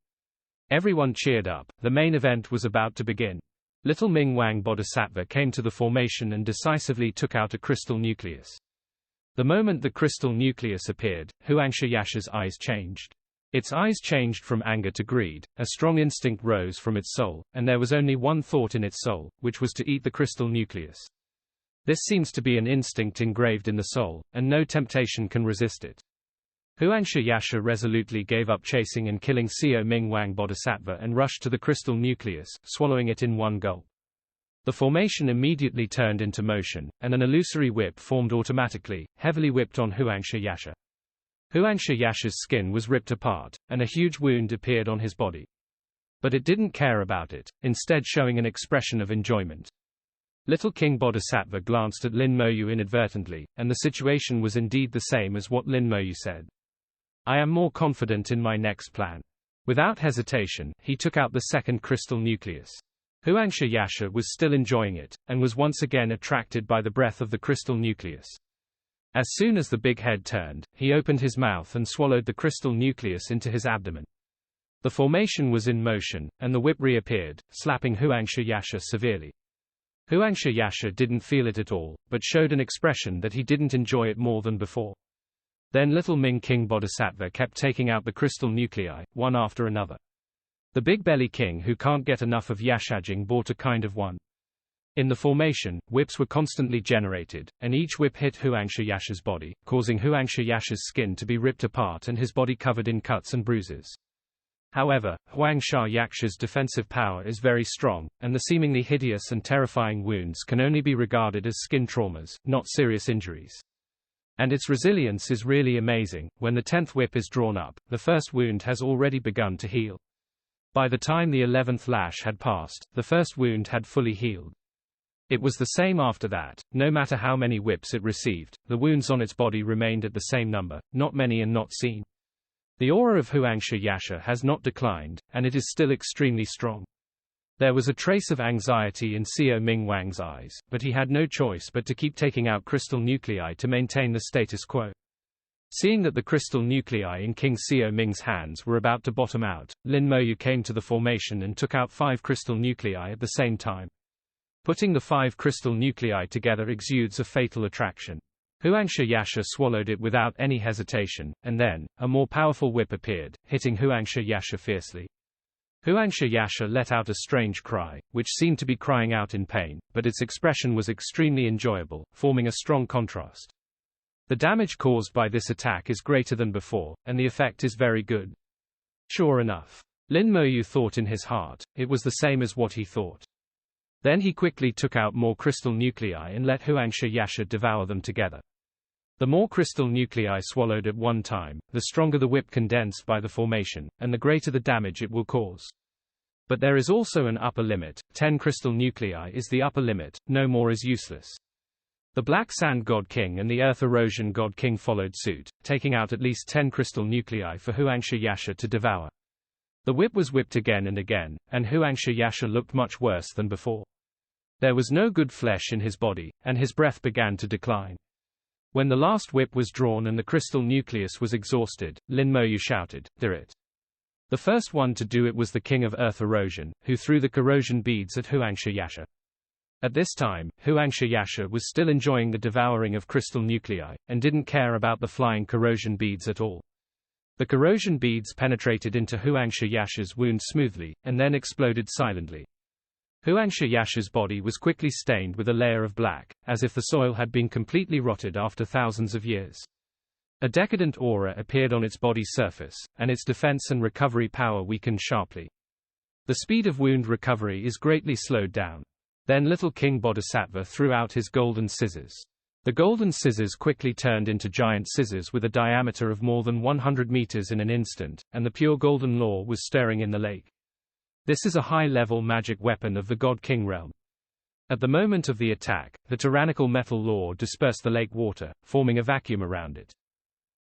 Everyone cheered up, the main event was about to begin. Little Mingwang Bodhisattva came to the formation and decisively took out a crystal nucleus. The moment the crystal nucleus appeared, Huangsha Yasha's eyes changed. Its eyes changed from anger to greed, a strong instinct rose from its soul, and there was only one thought in its soul, which was to eat the crystal nucleus. This seems to be an instinct engraved in the soul, and no temptation can resist it. Huangsha Yasha resolutely gave up chasing and killing Seo Ming Wang Bodhisattva and rushed to the crystal nucleus, swallowing it in one gulp. The formation immediately turned into motion, and an illusory whip formed automatically, heavily whipped on Huangsha Yasha. Huangsha Yasha's skin was ripped apart, and a huge wound appeared on his body. But it didn't care about it, instead showing an expression of enjoyment. Little King Bodhisattva glanced at Lin Moyu inadvertently, and the situation was indeed the same as what Lin Moyu said. I am more confident in my next plan. Without hesitation, he took out the second crystal nucleus. Huangsha Yasha was still enjoying it, and was once again attracted by the breath of the crystal nucleus. As soon as the big head turned, he opened his mouth and swallowed the crystal nucleus into his abdomen. The formation was in motion, and the whip reappeared, slapping Huangsha Yasha severely. Huangsha Yasha didn't feel it at all, but showed an expression that he didn't enjoy it more than before. Then Little Ming King Bodhisattva kept taking out the crystal nuclei, one after another. The Big Belly King who can't get enough of Yashajing bought a kind of one. In the formation, whips were constantly generated, and each whip hit Huangsha Yasha's body, causing Huangsha Yasha's skin to be ripped apart and his body covered in cuts and bruises. However, Huangsha Yasha's defensive power is very strong, and the seemingly hideous and terrifying wounds can only be regarded as skin traumas, not serious injuries. And its resilience is really amazing. When the 10th whip is drawn up, the first wound has already begun to heal. By the time the 11th lash had passed, the first wound had fully healed. It was the same after that. No matter how many whips it received, the wounds on its body remained at the same number, not many and not seen. The aura of Huangsha Yasha has not declined, and it is still extremely strong. There was a trace of anxiety in Seo Ming Wang's eyes, but he had no choice but to keep taking out crystal nuclei to maintain the status quo. Seeing that the crystal nuclei in King Seo Ming's hands were about to bottom out, Lin Moyu came to the formation and took out 5 crystal nuclei at the same time. Putting the 5 crystal nuclei together exudes a fatal attraction. Huangsha Yasha swallowed it without any hesitation, and then, a more powerful whip appeared, hitting Huangsha Yasha fiercely. Huangsha Yasha let out a strange cry, which seemed to be crying out in pain, but its expression was extremely enjoyable, forming a strong contrast. The damage caused by this attack is greater than before, and the effect is very good. Sure enough. Lin Moyu thought in his heart, it was the same as what he thought. Then he quickly took out more crystal nuclei and let Huangsha Yasha devour them together. The more crystal nuclei swallowed at one time, the stronger the whip condensed by the formation, and the greater the damage it will cause. But there is also an upper limit. 10 crystal nuclei is the upper limit, no more is useless. The Black Sand God King and the Earth Erosion God King followed suit, taking out at least 10 crystal nuclei for Huangsha Yasha to devour. The whip was whipped again and again, and Huangsha Yasha looked much worse than before. There was no good flesh in his body, and his breath began to decline. When the last whip was drawn and the crystal nucleus was exhausted, Lin Moyu shouted, "Do it." The first one to do it was the King of Earth Erosion, who threw the corrosion beads at Huangsha Yasha. At this time, Huangsha Yasha was still enjoying the devouring of crystal nuclei, and didn't care about the flying corrosion beads at all. The corrosion beads penetrated into Huangsha Yasha's wound smoothly, and then exploded silently. Huangsha Yasha's body was quickly stained with a layer of black, as if the soil had been completely rotted after thousands of years. A decadent aura appeared on its body's surface, and its defense and recovery power weakened sharply. The speed of wound recovery is greatly slowed down. Then Little King Bodhisattva threw out his golden scissors. The golden scissors quickly turned into giant scissors with a diameter of more than 100 meters in an instant, and the pure golden law was stirring in the lake. This is a high-level magic weapon of the God King realm. At the moment of the attack, the tyrannical metal law dispersed the lake water, forming a vacuum around it.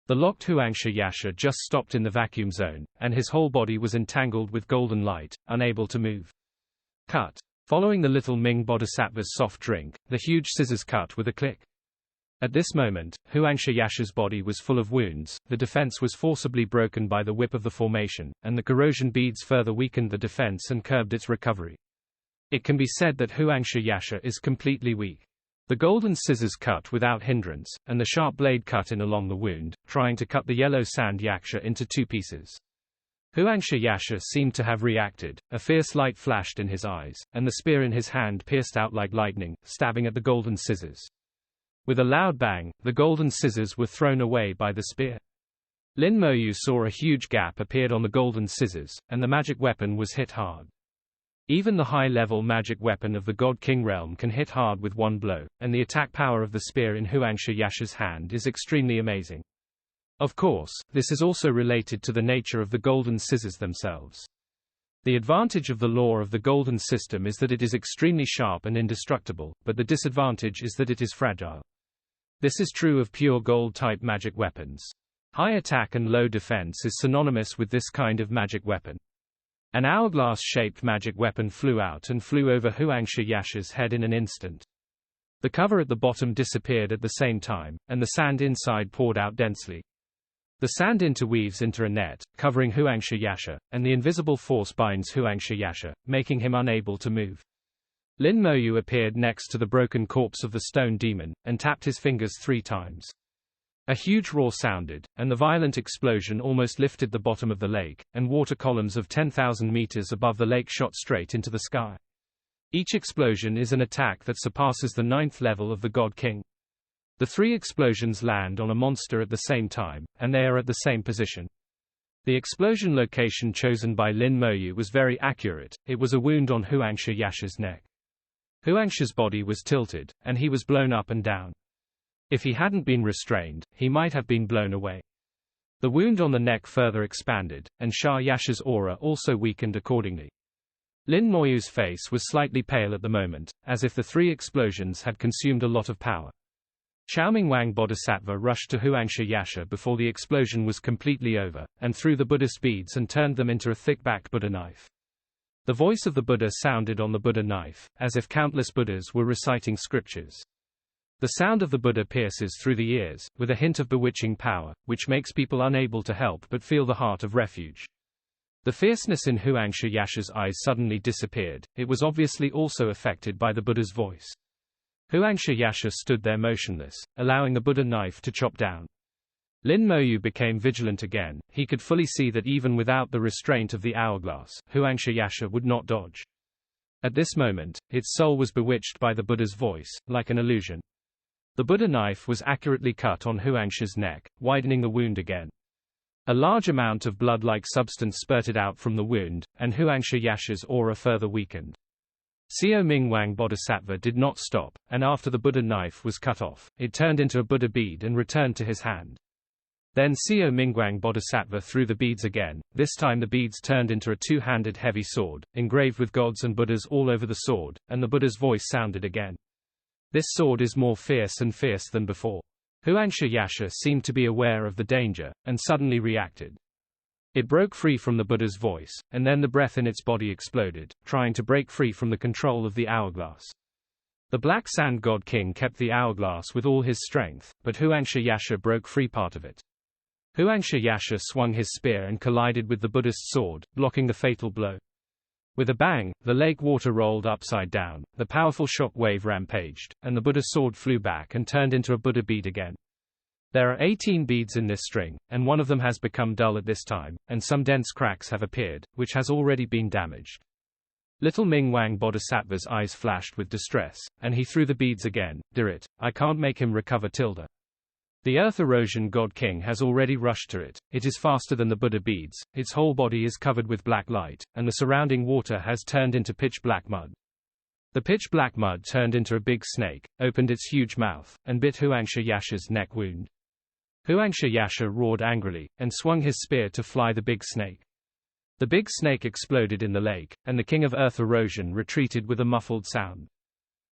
The locked Huangsha Yasha just stopped in the vacuum zone, and his whole body was entangled with golden light, unable to move. Cut. Following the Little Ming Bodhisattva's soft drink, the huge scissors cut with a click. At this moment, Huangsha Yasha's body was full of wounds, the defense was forcibly broken by the whip of the formation, and the corrosion beads further weakened the defense and curbed its recovery. It can be said that Huangsha Yasha is completely weak. The golden scissors cut without hindrance, and the sharp blade cut in along the wound, trying to cut the yellow sand Yaksha into 2 pieces. Huangsha Yasha seemed to have reacted, a fierce light flashed in his eyes, and the spear in his hand pierced out like lightning, stabbing at the golden scissors. With a loud bang, the golden scissors were thrown away by the spear. Lin Moyu saw a huge gap appeared on the golden scissors, and the magic weapon was hit hard. Even the high-level magic weapon of the God King realm can hit hard with one blow, and the attack power of the spear in Huangsha Yasha's hand is extremely amazing. Of course, this is also related to the nature of the golden scissors themselves. The advantage of the law of the golden system is that it is extremely sharp and indestructible, but the disadvantage is that it is fragile. This is true of pure gold-type magic weapons. High attack and low defense is synonymous with this kind of magic weapon. An hourglass-shaped magic weapon flew out and flew over Huangsha Yasha's head in an instant. The cover at the bottom disappeared at the same time, and the sand inside poured out densely. The sand interweaves into a net, covering Huangsha Yasha, and the invisible force binds Huangsha Yasha, making him unable to move. Lin Moyu appeared next to the broken corpse of the stone demon, and tapped his fingers 3 times. A huge roar sounded, and the violent explosion almost lifted the bottom of the lake, and water columns of 10,000 meters above the lake shot straight into the sky. Each explosion is an attack that surpasses the 9th level of the God King. The 3 explosions land on a monster at the same time, and they are at the same position. The explosion location chosen by Lin Moyu was very accurate. It was a wound on Huangsha Yasha's neck. Huangsha's body was tilted, and he was blown up and down. If he hadn't been restrained, he might have been blown away. The wound on the neck further expanded, and Sha Yasha's aura also weakened accordingly. Lin Moyu's face was slightly pale at the moment, as if the 3 explosions had consumed a lot of power. Xiaoming Wang Bodhisattva rushed to Huangsha Yasha before the explosion was completely over, and threw the Buddhist beads and turned them into a thick-backed Buddha knife. The voice of the Buddha sounded on the Buddha knife, as if countless Buddhas were reciting scriptures. The sound of the Buddha pierces through the ears, with a hint of bewitching power, which makes people unable to help but feel the heart of refuge. The fierceness in Huangsha Yasha's eyes suddenly disappeared. It was obviously also affected by the Buddha's voice. Huangsha Yasha stood there motionless, allowing the Buddha knife to chop down. Lin Moyu became vigilant again. He could fully see that even without the restraint of the hourglass, Huangsha Yasha would not dodge. At this moment, its soul was bewitched by the Buddha's voice, like an illusion. The Buddha knife was accurately cut on Huangsha's neck, widening the wound again. A large amount of blood-like substance spurted out from the wound, and Huangsha Yasha's aura further weakened. Xiao Mingwang Bodhisattva did not stop, and after the Buddha knife was cut off, it turned into a Buddha bead and returned to his hand. Then Xiao Mingwang Bodhisattva threw the beads again. This time the beads turned into a 2-handed heavy sword, engraved with gods and Buddhas all over the sword, and the Buddha's voice sounded again. This sword is more fierce than before. Huangsha Yasha seemed to be aware of the danger, and suddenly reacted. It broke free from the Buddha's voice, and then the breath in its body exploded, trying to break free from the control of the hourglass. The Black Sand God King kept the hourglass with all his strength, but Huangsha Yasha broke free part of it. Huangsha Yasha swung his spear and collided with the Buddhist sword, blocking the fatal blow. With a bang, the lake water rolled upside down, the powerful shock wave rampaged, and the Buddha sword flew back and turned into a Buddha bead again. There are 18 beads in this string, and one of them has become dull at this time, and some dense cracks have appeared, which has already been damaged. Little Mingwang Bodhisattva's eyes flashed with distress, and he threw the beads again. It, I can't make him recover tilde. The Earth Erosion God King has already rushed to it. It is faster than the Buddha beads, its whole body is covered with black light, and the surrounding water has turned into pitch black mud. The pitch black mud turned into a big snake, opened its huge mouth, and bit Huangsha Yasha's neck wound. Huangsha Yasha roared angrily, and swung his spear to fly the big snake. The big snake exploded in the lake, and the King of Earth Erosion retreated with a muffled sound.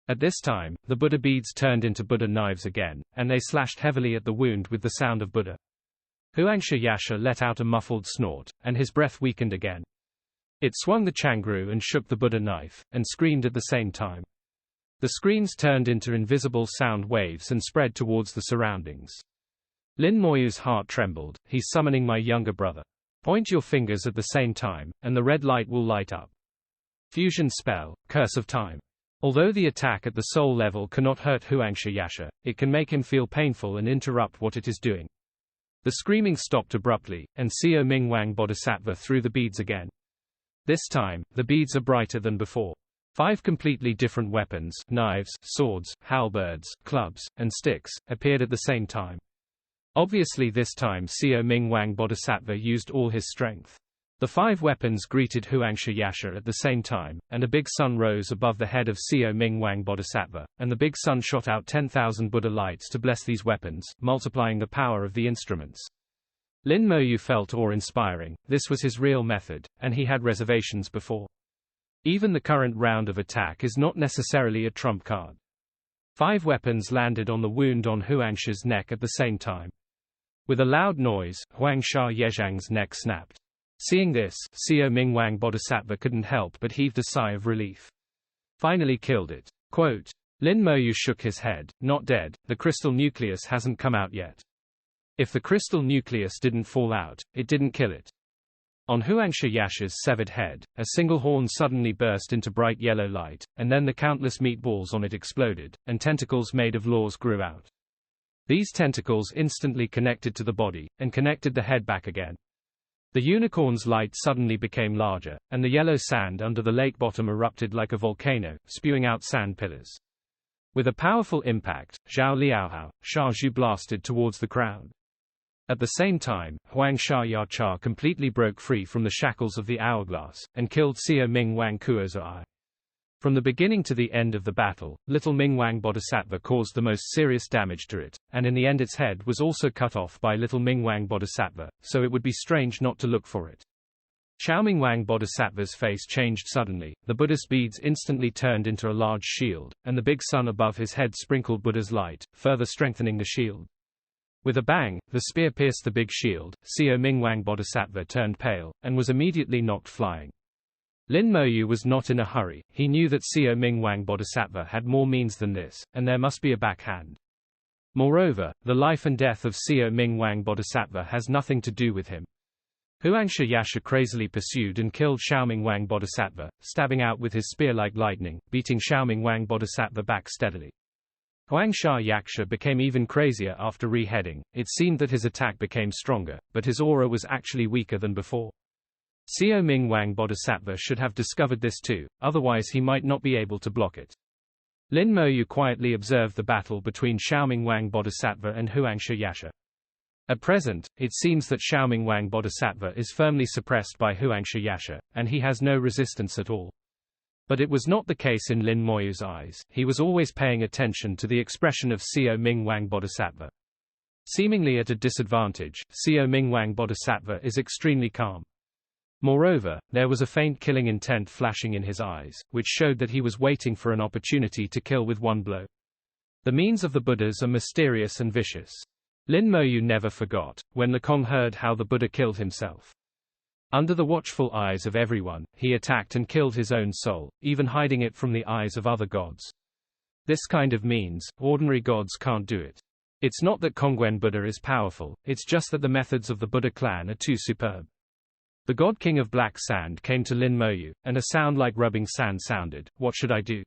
At this time, the Buddha beads turned into Buddha knives again, and they slashed heavily at the wound with the sound of Buddha. Huangsha Yasha let out a muffled snort, and his breath weakened again. It swung the Changru and shook the Buddha knife, and screamed at the same time. The screams turned into invisible sound waves and spread towards the surroundings. Lin Moyu's heart trembled. He's summoning my younger brother. Point your fingers at the same time, and the red light will light up. Fusion spell, Curse of Time. Although the attack at the soul level cannot hurt Huangsha Yasha, it can make him feel painful and interrupt what it is doing. The screaming stopped abruptly, and Xiao Mingwang Bodhisattva threw the beads again. This time, the beads are brighter than before. 5 completely different weapons, knives, swords, halberds, clubs, and sticks, appeared at the same time. Obviously this time Seo Ming Wang Bodhisattva used all his strength. The 5 weapons greeted Huangsha Yasha at the same time, and a big sun rose above the head of Seo Ming Wang Bodhisattva, and the big sun shot out 10,000 Buddha lights to bless these weapons, multiplying the power of the instruments. Lin Moyu felt awe-inspiring. This was his real method, and he had reservations before. Even the current round of attack is not necessarily a trump card. 5 weapons landed on the wound on Huangsha's neck at the same time. With a loud noise, Huangsha Yezhang's neck snapped. Seeing this, Seo Ming Wang Bodhisattva couldn't help but heaved a sigh of relief. Finally killed it. Quote, Lin Moyu shook his head. Not dead, the crystal nucleus hasn't come out yet. If the crystal nucleus didn't fall out, it didn't kill it. On Huangsha Yasha's severed head, a single horn suddenly burst into bright yellow light, and then the countless meatballs on it exploded, and tentacles made of laws grew out. These tentacles instantly connected to the body, and connected the head back again. The unicorn's light suddenly became larger, and the yellow sand under the lake bottom erupted like a volcano, spewing out sand pillars. With a powerful impact, Zhao Liaohao, Sha Zhu blasted towards the crowd. At the same time, Huangsha Yacha completely broke free from the shackles of the hourglass, and killed Seo Ming Wang Kuozai. From the beginning to the end of the battle, little Ming Wang Bodhisattva caused the most serious damage to it, and in the end its head was also cut off by little Ming Wang Bodhisattva, so it would be strange not to look for it. Xiaoming Wang Bodhisattva's face changed suddenly, the Buddha's beads instantly turned into a large shield, and the big sun above his head sprinkled Buddha's light, further strengthening the shield. With a bang, the spear pierced the big shield. Seo Ming Wang Bodhisattva turned pale, and was immediately knocked flying. Lin Moyu was not in a hurry. He knew that Seo Ming Wang Bodhisattva had more means than this, and there must be a backhand. Moreover, the life and death of Seo Ming Wang Bodhisattva has nothing to do with him. Huangsha Yasha crazily pursued and killed Xiaoming Wang Bodhisattva, stabbing out with his spear like lightning, beating Xiaoming Wang Bodhisattva back steadily. Huangsha Yaksha became even crazier after re-heading. It seemed that his attack became stronger, but his aura was actually weaker than before. Seo Ming Wang Bodhisattva should have discovered this too, otherwise he might not be able to block it. Lin Moyu quietly observed the battle between Xiaoming Wang Bodhisattva and Huangsha Yasha. At present, it seems that Xiaoming Wang Bodhisattva is firmly suppressed by Huangsha Yasha, and he has no resistance at all. But it was not the case in Lin Moyu's eyes. He was always paying attention to the expression of Seo Ming Wang Bodhisattva. Seemingly at a disadvantage, Seo Ming Wang Bodhisattva is extremely calm. Moreover, there was a faint killing intent flashing in his eyes, which showed that he was waiting for an opportunity to kill with one blow. The means of the Buddhas are mysterious and vicious. Lin Moyu never forgot, when Lekong heard how the Buddha killed himself. Under the watchful eyes of everyone, he attacked and killed his own soul, even hiding it from the eyes of other gods. This kind of means, ordinary gods can't do it. It's not that Kongwen Buddha is powerful, it's just that the methods of the Buddha clan are too superb. The God King of Black Sand came to Lin Moyu, and a sound like rubbing sand sounded. What should I do?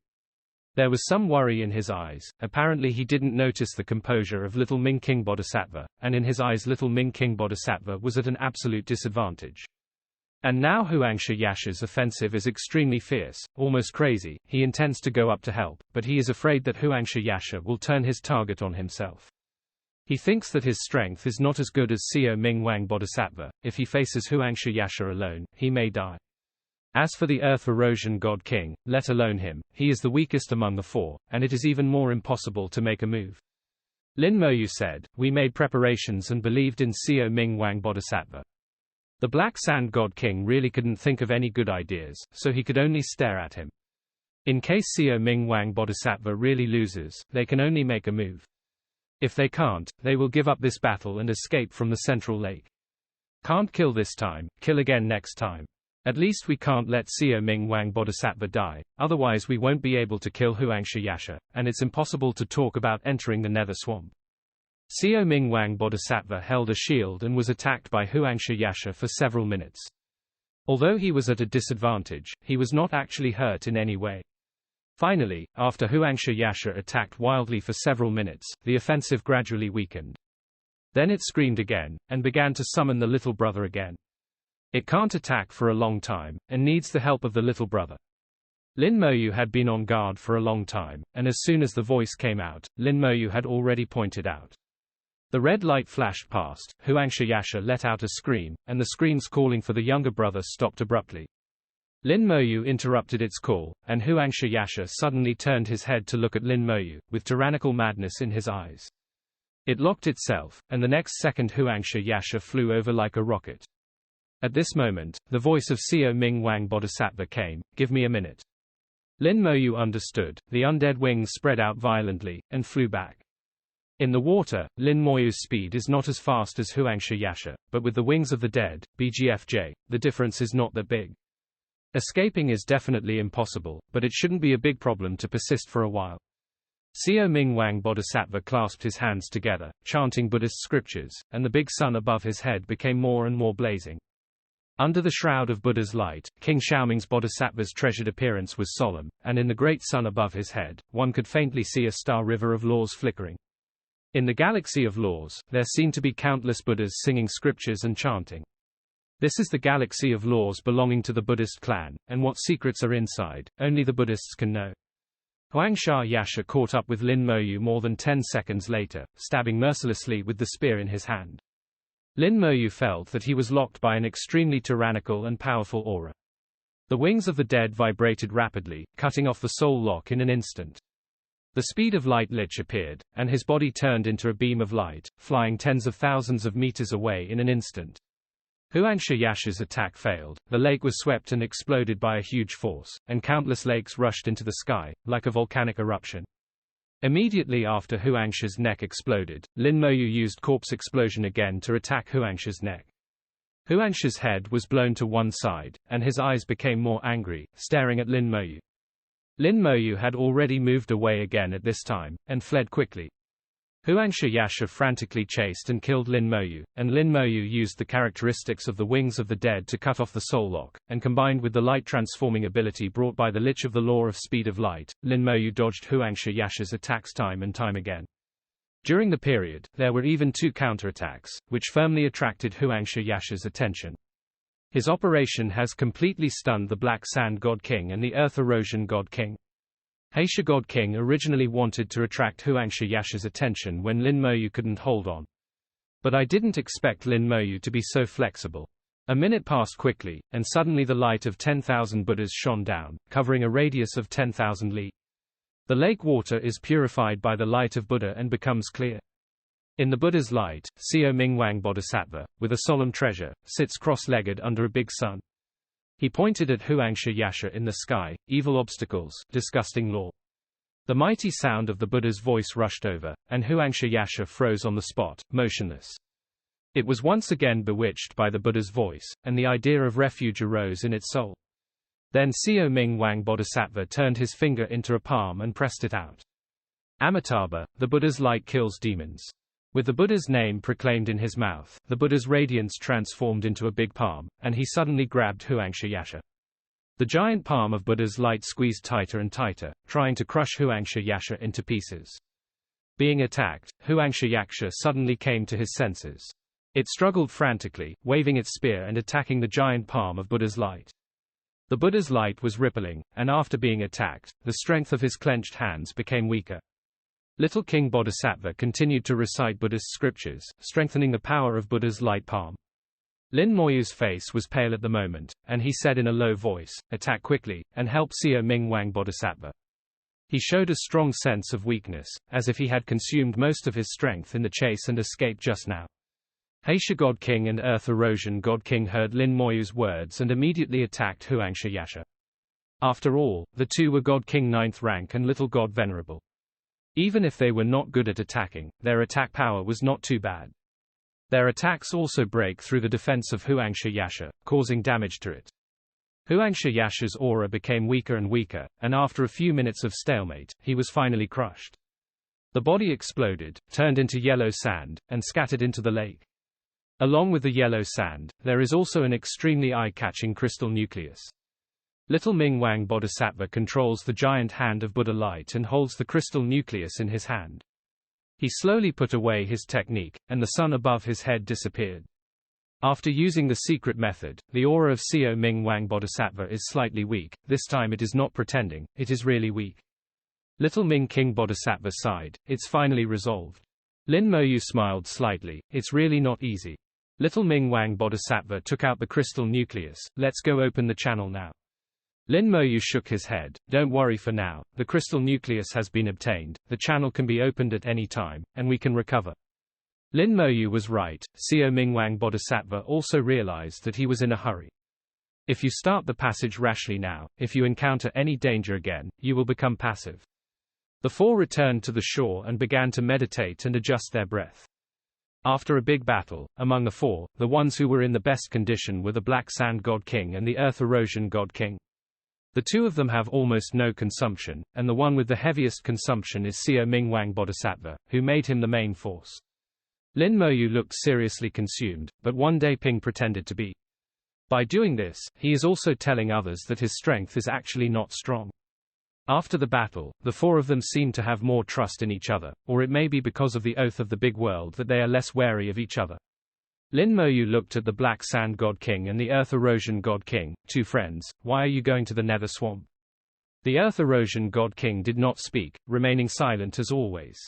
There was some worry in his eyes. Apparently he didn't notice the composure of little Ming King Bodhisattva, and in his eyes little Ming King Bodhisattva was at an absolute disadvantage. And now Huangsha Yasha's offensive is extremely fierce, almost crazy. He intends to go up to help, but he is afraid that Huangsha Yasha will turn his target on himself. He thinks that his strength is not as good as Seo Ming Wang Bodhisattva. If he faces Huangsha Yasha alone, he may die. As for the Earth Erosion God King, let alone him, he is the weakest among the four, and it is even more impossible to make a move. Lin Moyu said, "We made preparations and believed in Seo Ming Wang Bodhisattva. The Black Sand God King really couldn't think of any good ideas, so he could only stare at him. In case Seo Ming Wang Bodhisattva really loses, they can only make a move. If they can't, they will give up this battle and escape from the central lake. Can't kill this time, kill again next time. At least we can't let Seo Ming Wang Bodhisattva die, otherwise we won't be able to kill Huangsha Yasha, and it's impossible to talk about entering the Nether Swamp." Seo Ming Wang Bodhisattva held a shield and was attacked by Huangsha Yasha for several minutes. Although he was at a disadvantage, he was not actually hurt in any way. Finally, after Huangsha Yasha attacked wildly for several minutes, the offensive gradually weakened. Then it screamed again, and began to summon the little brother again. It can't attack for a long time, and needs the help of the little brother. Lin Moyu had been on guard for a long time, and as soon as the voice came out, Lin Moyu had already pointed out. The red light flashed past, Huangsha Yasha let out a scream, and the screams calling for the younger brother stopped abruptly. Lin Moyu interrupted its call, and Huangsha Yasha suddenly turned his head to look at Lin Moyu, with tyrannical madness in his eyes. It locked itself, and the next second Huangsha Yasha flew over like a rocket. At this moment, the voice of Seo Ming Wang Bodhisattva came, "Give me a minute." Lin Moyu understood, the undead wings spread out violently, and flew back. In the water, Lin Moyu's speed is not as fast as Huangsha Yasha, but with the wings of the dead, BGFJ, the difference is not that big. Escaping is definitely impossible, but it shouldn't be a big problem to persist for a while. Seo Ming Wang Bodhisattva clasped his hands together, chanting Buddhist scriptures, and the big sun above his head became more and more blazing. Under the shroud of Buddha's light, King Xiaoming's Bodhisattva's treasured appearance was solemn, and in the great sun above his head, one could faintly see a star river of laws flickering. In the galaxy of laws, there seemed to be countless Buddhas singing scriptures and chanting. This is the galaxy of laws belonging to the Buddhist clan, and what secrets are inside, only the Buddhists can know. Huangsha Yasha caught up with Lin Moyu more than 10 seconds later, stabbing mercilessly with the spear in his hand. Lin Moyu felt that he was locked by an extremely tyrannical and powerful aura. The wings of the dead vibrated rapidly, cutting off the soul lock in an instant. The speed of light lich appeared, and his body turned into a beam of light, flying tens of thousands of meters away in an instant. Huangsha Yasha's attack failed, the lake was swept and exploded by a huge force, and countless lakes rushed into the sky, like a volcanic eruption. Immediately after Huangsha's neck exploded, Lin Moyu used corpse explosion again to attack Huangsha's neck. Huangsha's head was blown to one side, and his eyes became more angry, staring at Lin Moyu. Lin Moyu had already moved away again at this time, and fled quickly. Huangsha Yasha frantically chased and killed Lin Moyu, and Lin Moyu used the characteristics of the wings of the dead to cut off the soul lock, and combined with the light transforming ability brought by the Lich of the Law of Speed of Light, Lin Moyu dodged Huangsha Yasha's attacks time and time again. During the period, there were even 2 counterattacks, which firmly attracted Huangsha Yasha's attention. His operation has completely stunned the Black Sand God King and the Earth Erosion God King. Heisha God King originally wanted to attract Huangsha Yasha's attention when Lin Moyu couldn't hold on. But I didn't expect Lin Moyu to be so flexible. A minute passed quickly, and suddenly the light of 10,000 Buddhas shone down, covering a radius of 10,000 li. The lake water is purified by the light of Buddha and becomes clear. In the Buddha's light, Seo Ming Wang Bodhisattva, with a solemn treasure, sits cross-legged under a big sun. He pointed at Huangsha Yasha in the sky, evil obstacles, disgusting law. The mighty sound of the Buddha's voice rushed over, and Huangsha Yasha froze on the spot, motionless. It was once again bewitched by the Buddha's voice, and the idea of refuge arose in its soul. Then Seo Ming Wang Bodhisattva turned his finger into a palm and pressed it out. Amitabha, the Buddha's light kills demons. With the Buddha's name proclaimed in his mouth, the Buddha's radiance transformed into a big palm, and he suddenly grabbed Huangsha Yasha. The giant palm of Buddha's light squeezed tighter and tighter, trying to crush Huangsha Yasha into pieces. Being attacked, Huangsha Yasha suddenly came to his senses. It struggled frantically, waving its spear and attacking the giant palm of Buddha's light. The Buddha's light was rippling, and after being attacked, the strength of his clenched hands became weaker. Little King Bodhisattva continued to recite Buddhist scriptures, strengthening the power of Buddha's light palm. Lin Moyu's face was pale at the moment, and he said in a low voice, "Attack quickly, and help Seo Ming Wang Bodhisattva." He showed a strong sense of weakness, as if he had consumed most of his strength in the chase and escape just now. Heisha God King and Earth Erosion God King heard Lin Moyu's words and immediately attacked Huangsha Yasha. After all, the two were God King 9th rank and Little God Venerable. Even if they were not good at attacking, their attack power was not too bad. Their attacks also break through the defense of Huangsha Yasha, causing damage to it. Huangsha Yasha's aura became weaker and weaker, and after a few minutes of stalemate, he was finally crushed. The body exploded, turned into yellow sand, and scattered into the lake. Along with the yellow sand, there is also an extremely eye-catching crystal nucleus. Little Ming Wang Bodhisattva controls the giant hand of Buddha light and holds the crystal nucleus in his hand. He slowly put away his technique, and the sun above his head disappeared. After using the secret method, the aura of Seo Ming Wang Bodhisattva is slightly weak. This time it is not pretending, it is really weak. Little Ming King Bodhisattva sighed, "It's finally resolved." Lin Moyu smiled slightly. It's really not easy. Little Ming Wang Bodhisattva took out the crystal nucleus. Let's go open the channel now. Lin Moyu shook his head. Don't worry for now. The crystal nucleus has been obtained. The channel can be opened at any time, and we can recover. Lin Moyu was right. Sio Ming Wang Bodhisattva also realized that he was in a hurry. If you start the passage rashly now, if you encounter any danger again, you will become passive. The four returned to the shore and began to meditate and adjust their breath. After a big battle, among the four, the ones who were in the best condition were the Black Sand God King and the Earth Erosion God King. The two of them have almost no consumption, and the one with the heaviest consumption is Sio Ming Wang Bodhisattva, who made him the main force. Lin Moyu looked seriously consumed, but one day Ping pretended to be. By doing this, he is also telling others that his strength is actually not strong. After the battle, the four of them seem to have more trust in each other, or it may be because of the oath of the big world that they are less wary of each other. Lin Moyu looked at the Black Sand God King and the Earth Erosion God King. Two friends, why are you going to the Nether Swamp? The Earth Erosion God King did not speak, remaining silent as always.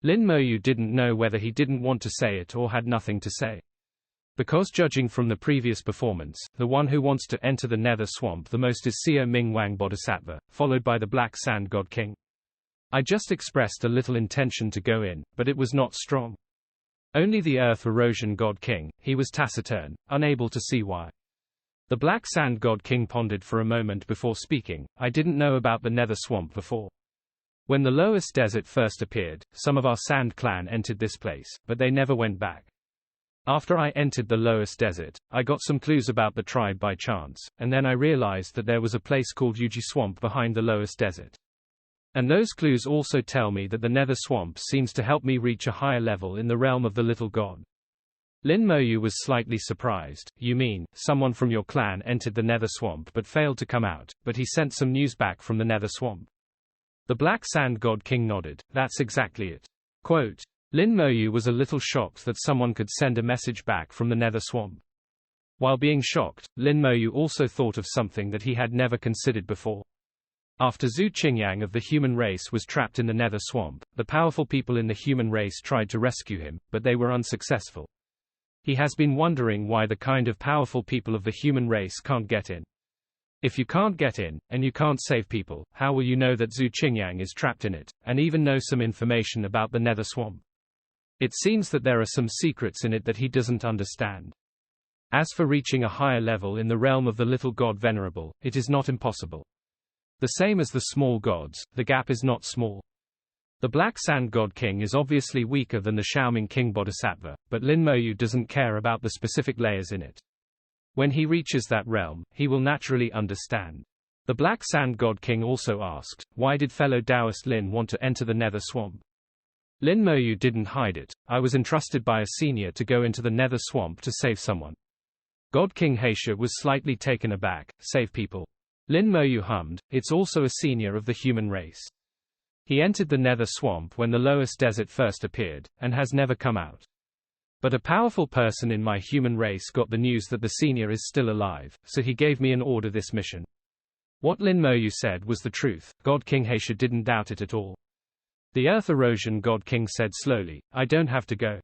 Lin Moyu didn't know whether he didn't want to say it or had nothing to say. Because judging from the previous performance, the one who wants to enter the Nether Swamp the most is Sio Ming Wang Bodhisattva, followed by the Black Sand God King. I just expressed a little intention to go in, but it was not strong. Only the Earth Erosion God King, he was taciturn, unable to see why. The Black Sand God King pondered for a moment before speaking. I didn't know about the Nether Swamp before. When the Lowest Desert first appeared, some of our Sand clan entered this place, but they never went back. After I entered the Lowest Desert, I got some clues about the tribe by chance, and then I realized that there was a place called Yuji Swamp behind the Lowest Desert. And those clues also tell me that the Nether Swamp seems to help me reach a higher level in the realm of the little god. Lin Moyu was slightly surprised. You mean, someone from your clan entered the Nether Swamp but failed to come out, but he sent some news back from the Nether Swamp? The Black Sand God King nodded. That's exactly it. Quote, Lin Moyu was a little shocked that someone could send a message back from the Nether Swamp. While being shocked, Lin Moyu also thought of something that he had never considered before. After Zhu Qingyang of the human race was trapped in the Nether Swamp, the powerful people in the human race tried to rescue him, but they were unsuccessful. He has been wondering why the kind of powerful people of the human race can't get in. If you can't get in, and you can't save people, how will you know that Zhu Qingyang is trapped in it, and even know some information about the Nether Swamp? It seems that there are some secrets in it that he doesn't understand. As for reaching a higher level in the realm of the little god Venerable, it is not impossible. The same as the small gods, the gap is not small. The Black Sand God King is obviously weaker than the Xiaoming King Bodhisattva, but Lin Moyu doesn't care about the specific layers in it. When he reaches that realm, he will naturally understand. The Black Sand God King also asked, why did fellow Taoist Lin want to enter the Nether Swamp? Lin Moyu didn't hide it. I was entrusted by a senior to go into the Nether Swamp to save someone. God King Heisha was slightly taken aback. Save people. Lin Moyu hummed. It's also a senior of the human race. He entered the Nether Swamp when the Lowest Desert first appeared, and has never come out. But a powerful person in my human race got the news that the senior is still alive, so he gave me an order this mission. What Lin Moyu said was the truth. God King Heisha didn't doubt it at all. The Earth Erosion God King said slowly, I don't have to go.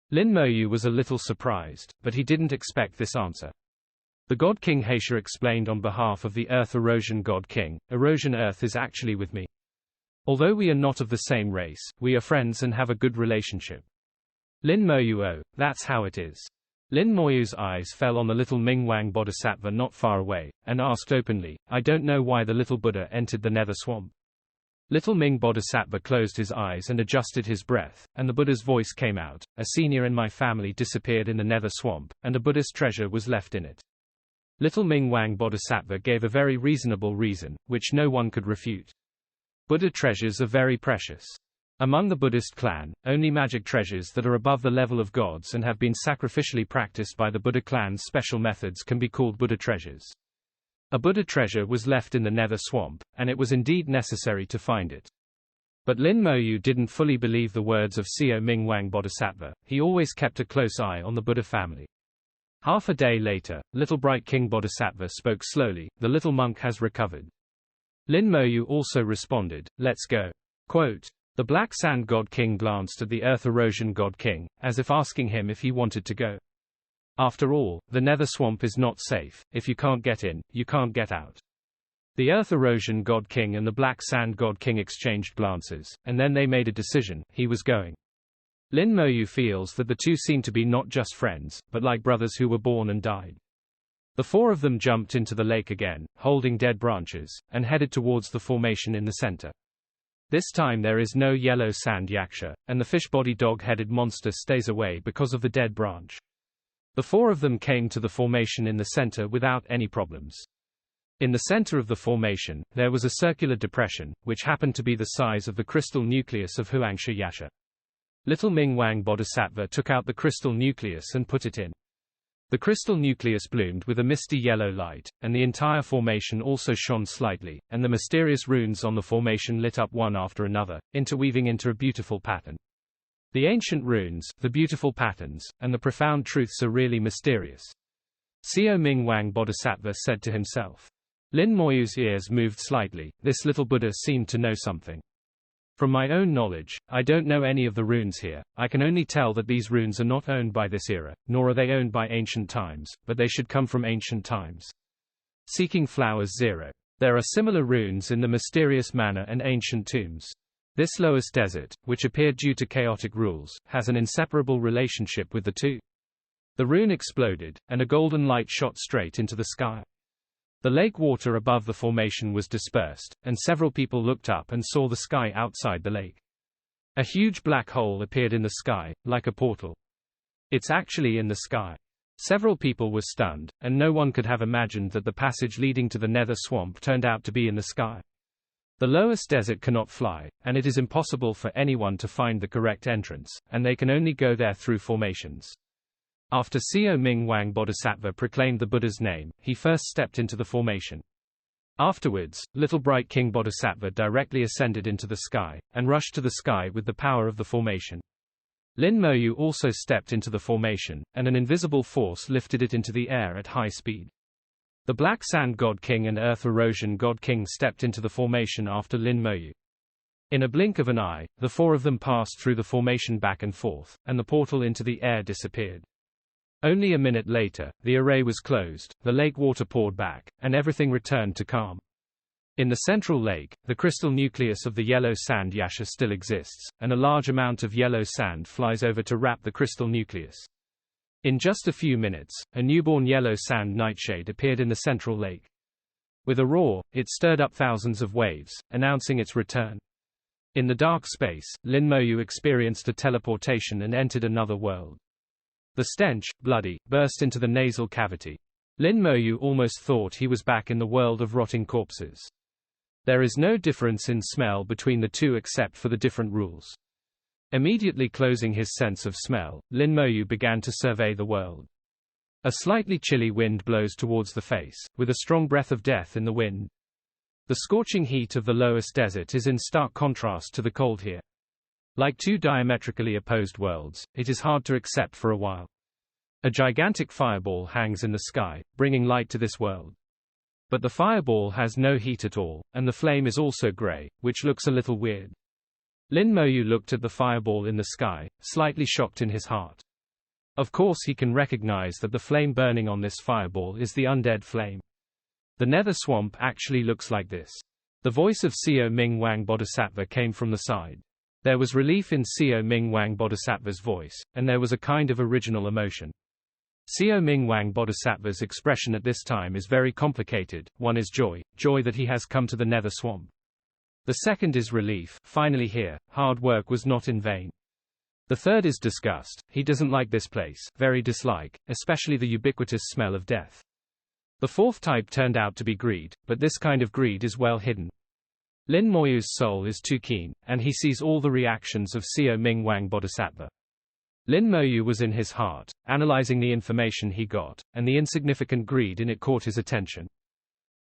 Lin Moyu was a little surprised, but he didn't expect this answer. The God King Heisha explained on behalf of the Earth Erosion God King, Erosion Earth is actually with me. Although we are not of the same race, we are friends and have a good relationship. Lin Moyu, oh, that's how it is. Lin Moyu's eyes fell on the little Ming Wang Bodhisattva not far away, and asked openly, I don't know why the little Buddha entered the Nether Swamp. Little Ming Bodhisattva closed his eyes and adjusted his breath, and the Buddha's voice came out. A senior in my family disappeared in the Nether Swamp, and a Buddhist treasure was left in it. Little Ming Wang Bodhisattva gave a very reasonable reason, which no one could refute. Buddha treasures are very precious. Among the Buddhist clan, only magic treasures that are above the level of gods and have been sacrificially practiced by the Buddha clan's special methods can be called Buddha treasures. A Buddha treasure was left in the Nether Swamp, and it was indeed necessary to find it. But Lin Moyu didn't fully believe the words of Sio Ming Wang Bodhisattva. He always kept a close eye on the Buddha family. Half a day later, Little Bright King Bodhisattva spoke slowly, the little monk has recovered. Lin Moyu also responded, let's go. Quote, The Black Sand God King glanced at the Earth Erosion God King, as if asking him if he wanted to go. After all, the Nether Swamp is not safe. If you can't get in, you can't get out. The Earth Erosion God King and the Black Sand God King exchanged glances, and then they made a decision: he was going. Lin Moyu feels that the two seem to be not just friends, but like brothers who were born and died. The four of them jumped into the lake again, holding dead branches, and headed towards the formation in the center. This time there is no yellow sand yaksha, and the fish-body dog-headed monster stays away because of the dead branch. The four of them came to the formation in the center without any problems. In the center of the formation, there was a circular depression, which happened to be the size of the crystal nucleus of Huangsha Yasha. Little Ming Wang Bodhisattva took out the crystal nucleus and put it in. The crystal nucleus bloomed with a misty yellow light, and the entire formation also shone slightly, and the mysterious runes on the formation lit up one after another, interweaving into a beautiful pattern. The ancient runes, the beautiful patterns, and the profound truths are really mysterious. Seo Ming Wang Bodhisattva said to himself. Lin Moyu's ears moved slightly. This little Buddha seemed to know something. From my own knowledge, I don't know any of the runes here. I can only tell that these runes are not owned by this era, nor are they owned by ancient times, but they should come from ancient times. Seeking Flowers 0. There are similar runes in the mysterious manor and ancient tombs. This Loess Desert, which appeared due to chaotic rules, has an inseparable relationship with the two. The rune exploded, and a golden light shot straight into the sky. The lake water above the formation was dispersed, and several people looked up and saw the sky outside the lake. A huge black hole appeared in the sky, like a portal. It's actually in the sky. Several people were stunned, and no one could have imagined that the passage leading to the Nether Swamp turned out to be in the sky. The Loess Desert cannot fly, and it is impossible for anyone to find the correct entrance, and they can only go there through formations. After Seo Ming Wang Bodhisattva proclaimed the Buddha's name, he first stepped into the formation. Afterwards, Little Bright King Bodhisattva directly ascended into the sky, and rushed to the sky with the power of the formation. Lin Moyu also stepped into the formation, and an invisible force lifted it into the air at high speed. The Black Sand God King and Earth Erosion God King stepped into the formation after Lin Moyu. In a blink of an eye, the four of them passed through the formation back and forth, and the portal into the air disappeared. Only a minute later, the array was closed, the lake water poured back, and everything returned to calm. In the central lake, the crystal nucleus of the yellow sand yasha still exists, and a large amount of yellow sand flies over to wrap the crystal nucleus. In just a few minutes, a newborn yellow sand nightshade appeared in the central lake. With a roar, it stirred up thousands of waves, announcing its return. In the dark space, Lin Moyu experienced a teleportation and entered another world. The stench, bloody, burst into the nasal cavity. Lin Moyu almost thought he was back in the world of rotting corpses. There is no difference in smell between the two except for the different rules. Immediately closing his sense of smell, Lin Moyu began to survey the world. A slightly chilly wind blows towards the face, with a strong breath of death in the wind. The scorching heat of the Loess Desert is in stark contrast to the cold here. Like two diametrically opposed worlds, it is hard to accept for a while. A gigantic fireball hangs in the sky, bringing light to this world. But the fireball has no heat at all, and the flame is also gray, which looks a little weird. Lin Moyu looked at the fireball in the sky, slightly shocked in his heart. Of course he can recognize that the flame burning on this fireball is the undead flame. The Nether Swamp actually looks like this. The voice of Seo Ming Wang Bodhisattva came from the side. There was relief in Seo Ming Wang Bodhisattva's voice, and there was a kind of original emotion. Seo Ming Wang Bodhisattva's expression at this time is very complicated. One is joy that he has come to the Nether Swamp. The second is relief, finally here, hard work was not in vain. The third is disgust, he doesn't like this place, very dislike, especially the ubiquitous smell of death. The fourth type turned out to be greed, but this kind of greed is well hidden. Lin Moyu's soul is too keen, and he sees all the reactions of Seo Ming Wang Bodhisattva. Lin Moyu was in his heart, analyzing the information he got, and the insignificant greed in it caught his attention.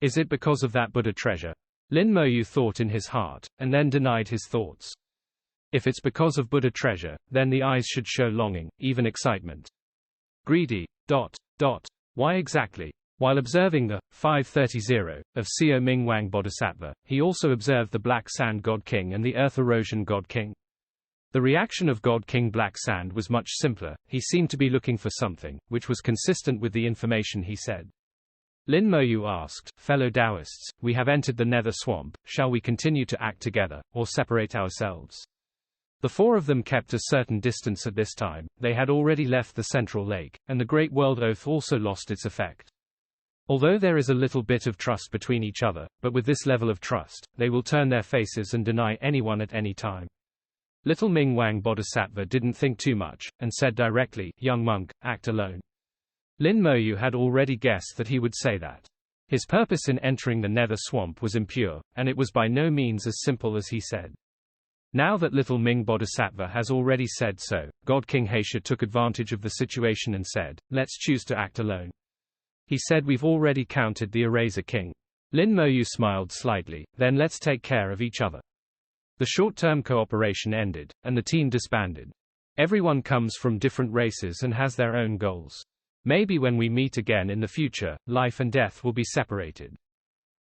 Is it because of that Buddha treasure? Lin Moyu thought in his heart, and then denied his thoughts. If it's because of Buddha treasure, then the eyes should show longing, even excitement. Greedy. Why exactly? While observing the 530 of Seo Ming Wang Bodhisattva, he also observed the Black Sand God King and the Earth Erosion God King. The reaction of God King Black Sand was much simpler. He seemed to be looking for something, which was consistent with the information he said. Lin Moyu asked, "Fellow Taoists, we have entered the Nether Swamp, shall we continue to act together, or separate ourselves?" The four of them kept a certain distance at this time. They had already left the central lake, and the Great World Oath also lost its effect. Although there is a little bit of trust between each other, but with this level of trust, they will turn their faces and deny anyone at any time. Little Ming Wang Bodhisattva didn't think too much, and said directly, "Young monk, act alone." Lin Moyu had already guessed that he would say that. His purpose in entering the Nether Swamp was impure, and it was by no means as simple as he said. Now that Little Ming Bodhisattva has already said so, God King Heisha took advantage of the situation and said, "Let's choose to act alone." He said, "We've already counted the Eraser King." Lin Moyu smiled slightly, "Then let's take care of each other." The short-term cooperation ended, and the team disbanded. Everyone comes from different races and has their own goals. Maybe when we meet again in the future, life and death will be separated.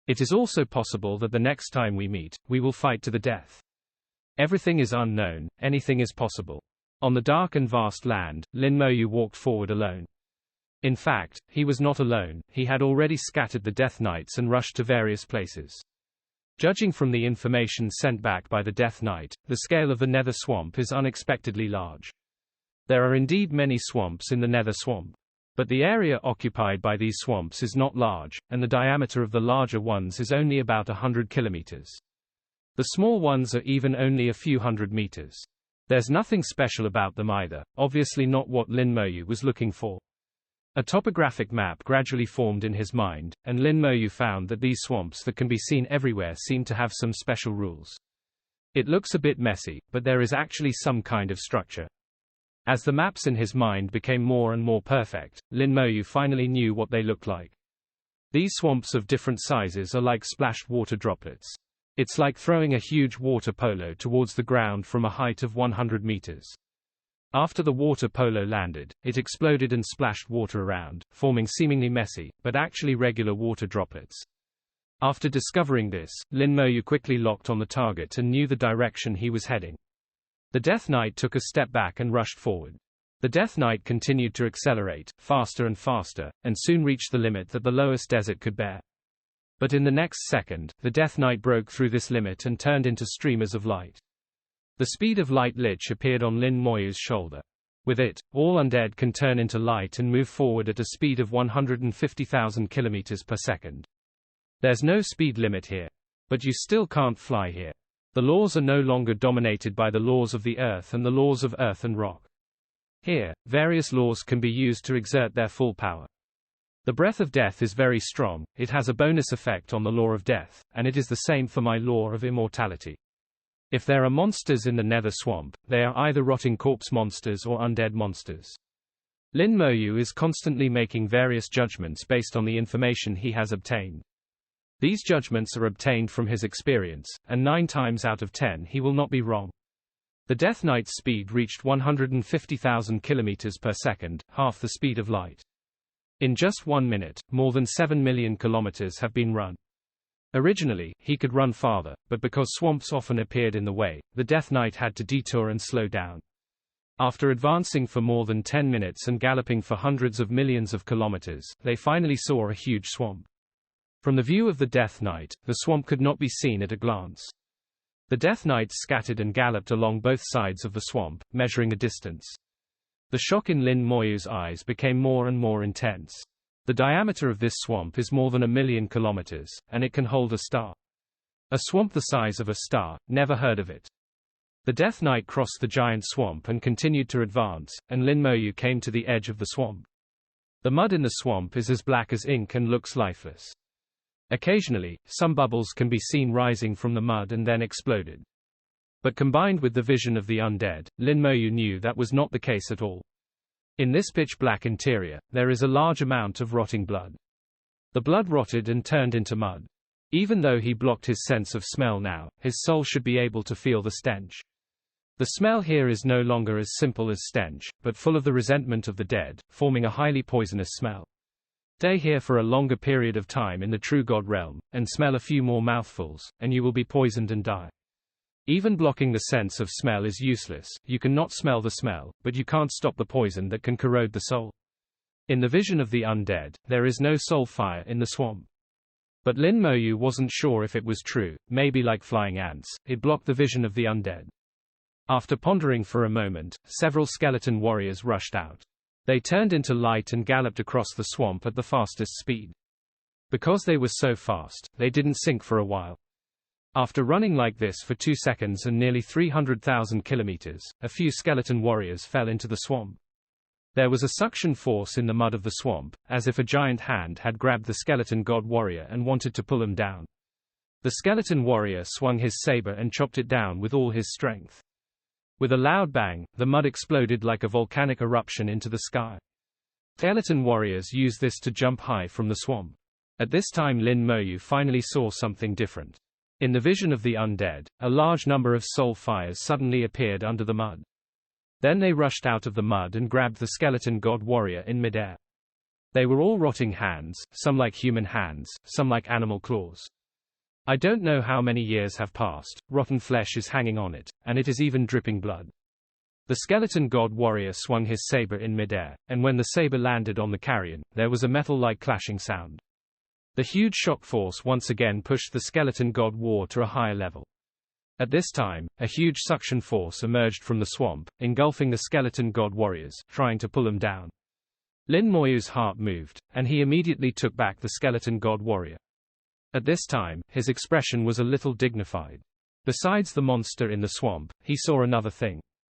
It is also possible that the next time we meet, we will fight to the death. Everything is unknown, anything is possible. On the dark and vast land, Lin Moyu walked forward alone. In fact, he was not alone. He had already scattered the Death Knights and rushed to various places. Judging from the information sent back by the Death Knight, the scale of the Nether Swamp is unexpectedly large. There are indeed many swamps in the Nether Swamp. But the area occupied by these swamps is not large, and the diameter of the larger ones is only about 100 kilometers. The small ones are even only a few hundred meters. There's nothing special about them either, obviously not what Lin Moyu was looking for. A topographic map gradually formed in his mind, and Lin Moyu found that these swamps that can be seen everywhere seem to have some special rules. It looks a bit messy, but there is actually some kind of structure. As the maps in his mind became more and more perfect, Lin Moyu finally knew what they looked like. These swamps of different sizes are like splashed water droplets. It's like throwing a huge water polo towards the ground from a height of 100 meters. After the water polo landed, it exploded and splashed water around, forming seemingly messy, but actually regular water droplets. After discovering this, Lin Moyu quickly locked on the target and knew the direction he was heading. The Death Knight took a step back and rushed forward. The Death Knight continued to accelerate, faster and faster, and soon reached the limit that the lowest desert could bear. But in the next second, the Death Knight broke through this limit and turned into streamers of light. The speed of light lich appeared on Lin Moyu's shoulder. With it, all undead can turn into light and move forward at a speed of 150,000 kilometers per second. There's no speed limit here. But you still can't fly here. The laws are no longer dominated by the laws of the earth and the laws of earth and rock. Here, various laws can be used to exert their full power. The breath of death is very strong, it has a bonus effect on the law of death, and it is the same for my law of immortality. If there are monsters in the Nether Swamp, they are either rotting corpse monsters or undead monsters. Lin Moyu is constantly making various judgments based on the information he has obtained. These judgments are obtained from his experience, and 9 times out of 10 he will not be wrong. The Death Knight's speed reached 150,000 kilometers per second, half the speed of light. In just 1 minute, more than 7 million kilometers have been run. Originally, he could run farther, but because swamps often appeared in the way, the Death Knight had to detour and slow down. After advancing for more than 10 minutes and galloping for hundreds of millions of kilometers, they finally saw a huge swamp. From the view of the Death Knight, the swamp could not be seen at a glance. The Death Knight scattered and galloped along both sides of the swamp, measuring the distance. The shock in Lin Moyu's eyes became more and more intense. The diameter of this swamp is more than 1 million kilometers, and it can hold a star. A swamp the size of a star, never heard of it. The Death Knight crossed the giant swamp and continued to advance, and Lin Moyu came to the edge of the swamp. The mud in the swamp is as black as ink and looks lifeless. Occasionally, some bubbles can be seen rising from the mud and then exploded. But combined with the vision of the undead, Lin Moyu knew that was not the case at all. In this pitch-black interior, there is a large amount of rotting blood. The blood rotted and turned into mud. Even though he blocked his sense of smell now, his soul should be able to feel the stench. The smell here is no longer as simple as stench, but full of the resentment of the dead, forming a highly poisonous smell. Stay here for a longer period of time in the true God realm, and smell a few more mouthfuls, and you will be poisoned and die. Even blocking the sense of smell is useless. You can not smell the smell, but you can't stop the poison that can corrode the soul. In the vision of the undead, there is no soul fire in the swamp. But Lin Moyu wasn't sure if it was true. Maybe like flying ants, it blocked the vision of the undead. After pondering for a moment, several skeleton warriors rushed out. They turned into light and galloped across the swamp at the fastest speed. Because they were so fast, they didn't sink for a while. After running like this for 2 seconds and nearly 300,000 kilometers, a few skeleton warriors fell into the swamp. There was a suction force in the mud of the swamp, as if a giant hand had grabbed the skeleton god warrior and wanted to pull him down. The skeleton warrior swung his saber and chopped it down with all his strength. With a loud bang, the mud exploded like a volcanic eruption into the sky. Skeleton warriors used this to jump high from the swamp. At this time Lin Moyu finally saw something different. In the vision of the undead, a large number of soul fires suddenly appeared under the mud. Then they rushed out of the mud and grabbed the skeleton god warrior in midair. They were all rotting hands, some like human hands, some like animal claws. I don't know how many years have passed, rotten flesh is hanging on it, and it is even dripping blood. The skeleton god warrior swung his saber in midair, and when the saber landed on the carrion, there was a metal-like clashing sound. The huge shock force once again pushed the skeleton god war to a higher level. At this time, a huge suction force emerged from the swamp, engulfing the skeleton god warriors, trying to pull them down. Lin Moyu's heart moved, and he immediately took back the skeleton god warrior. At this time, his expression was a little dignified. Besides the monster in the swamp, he saw another thing.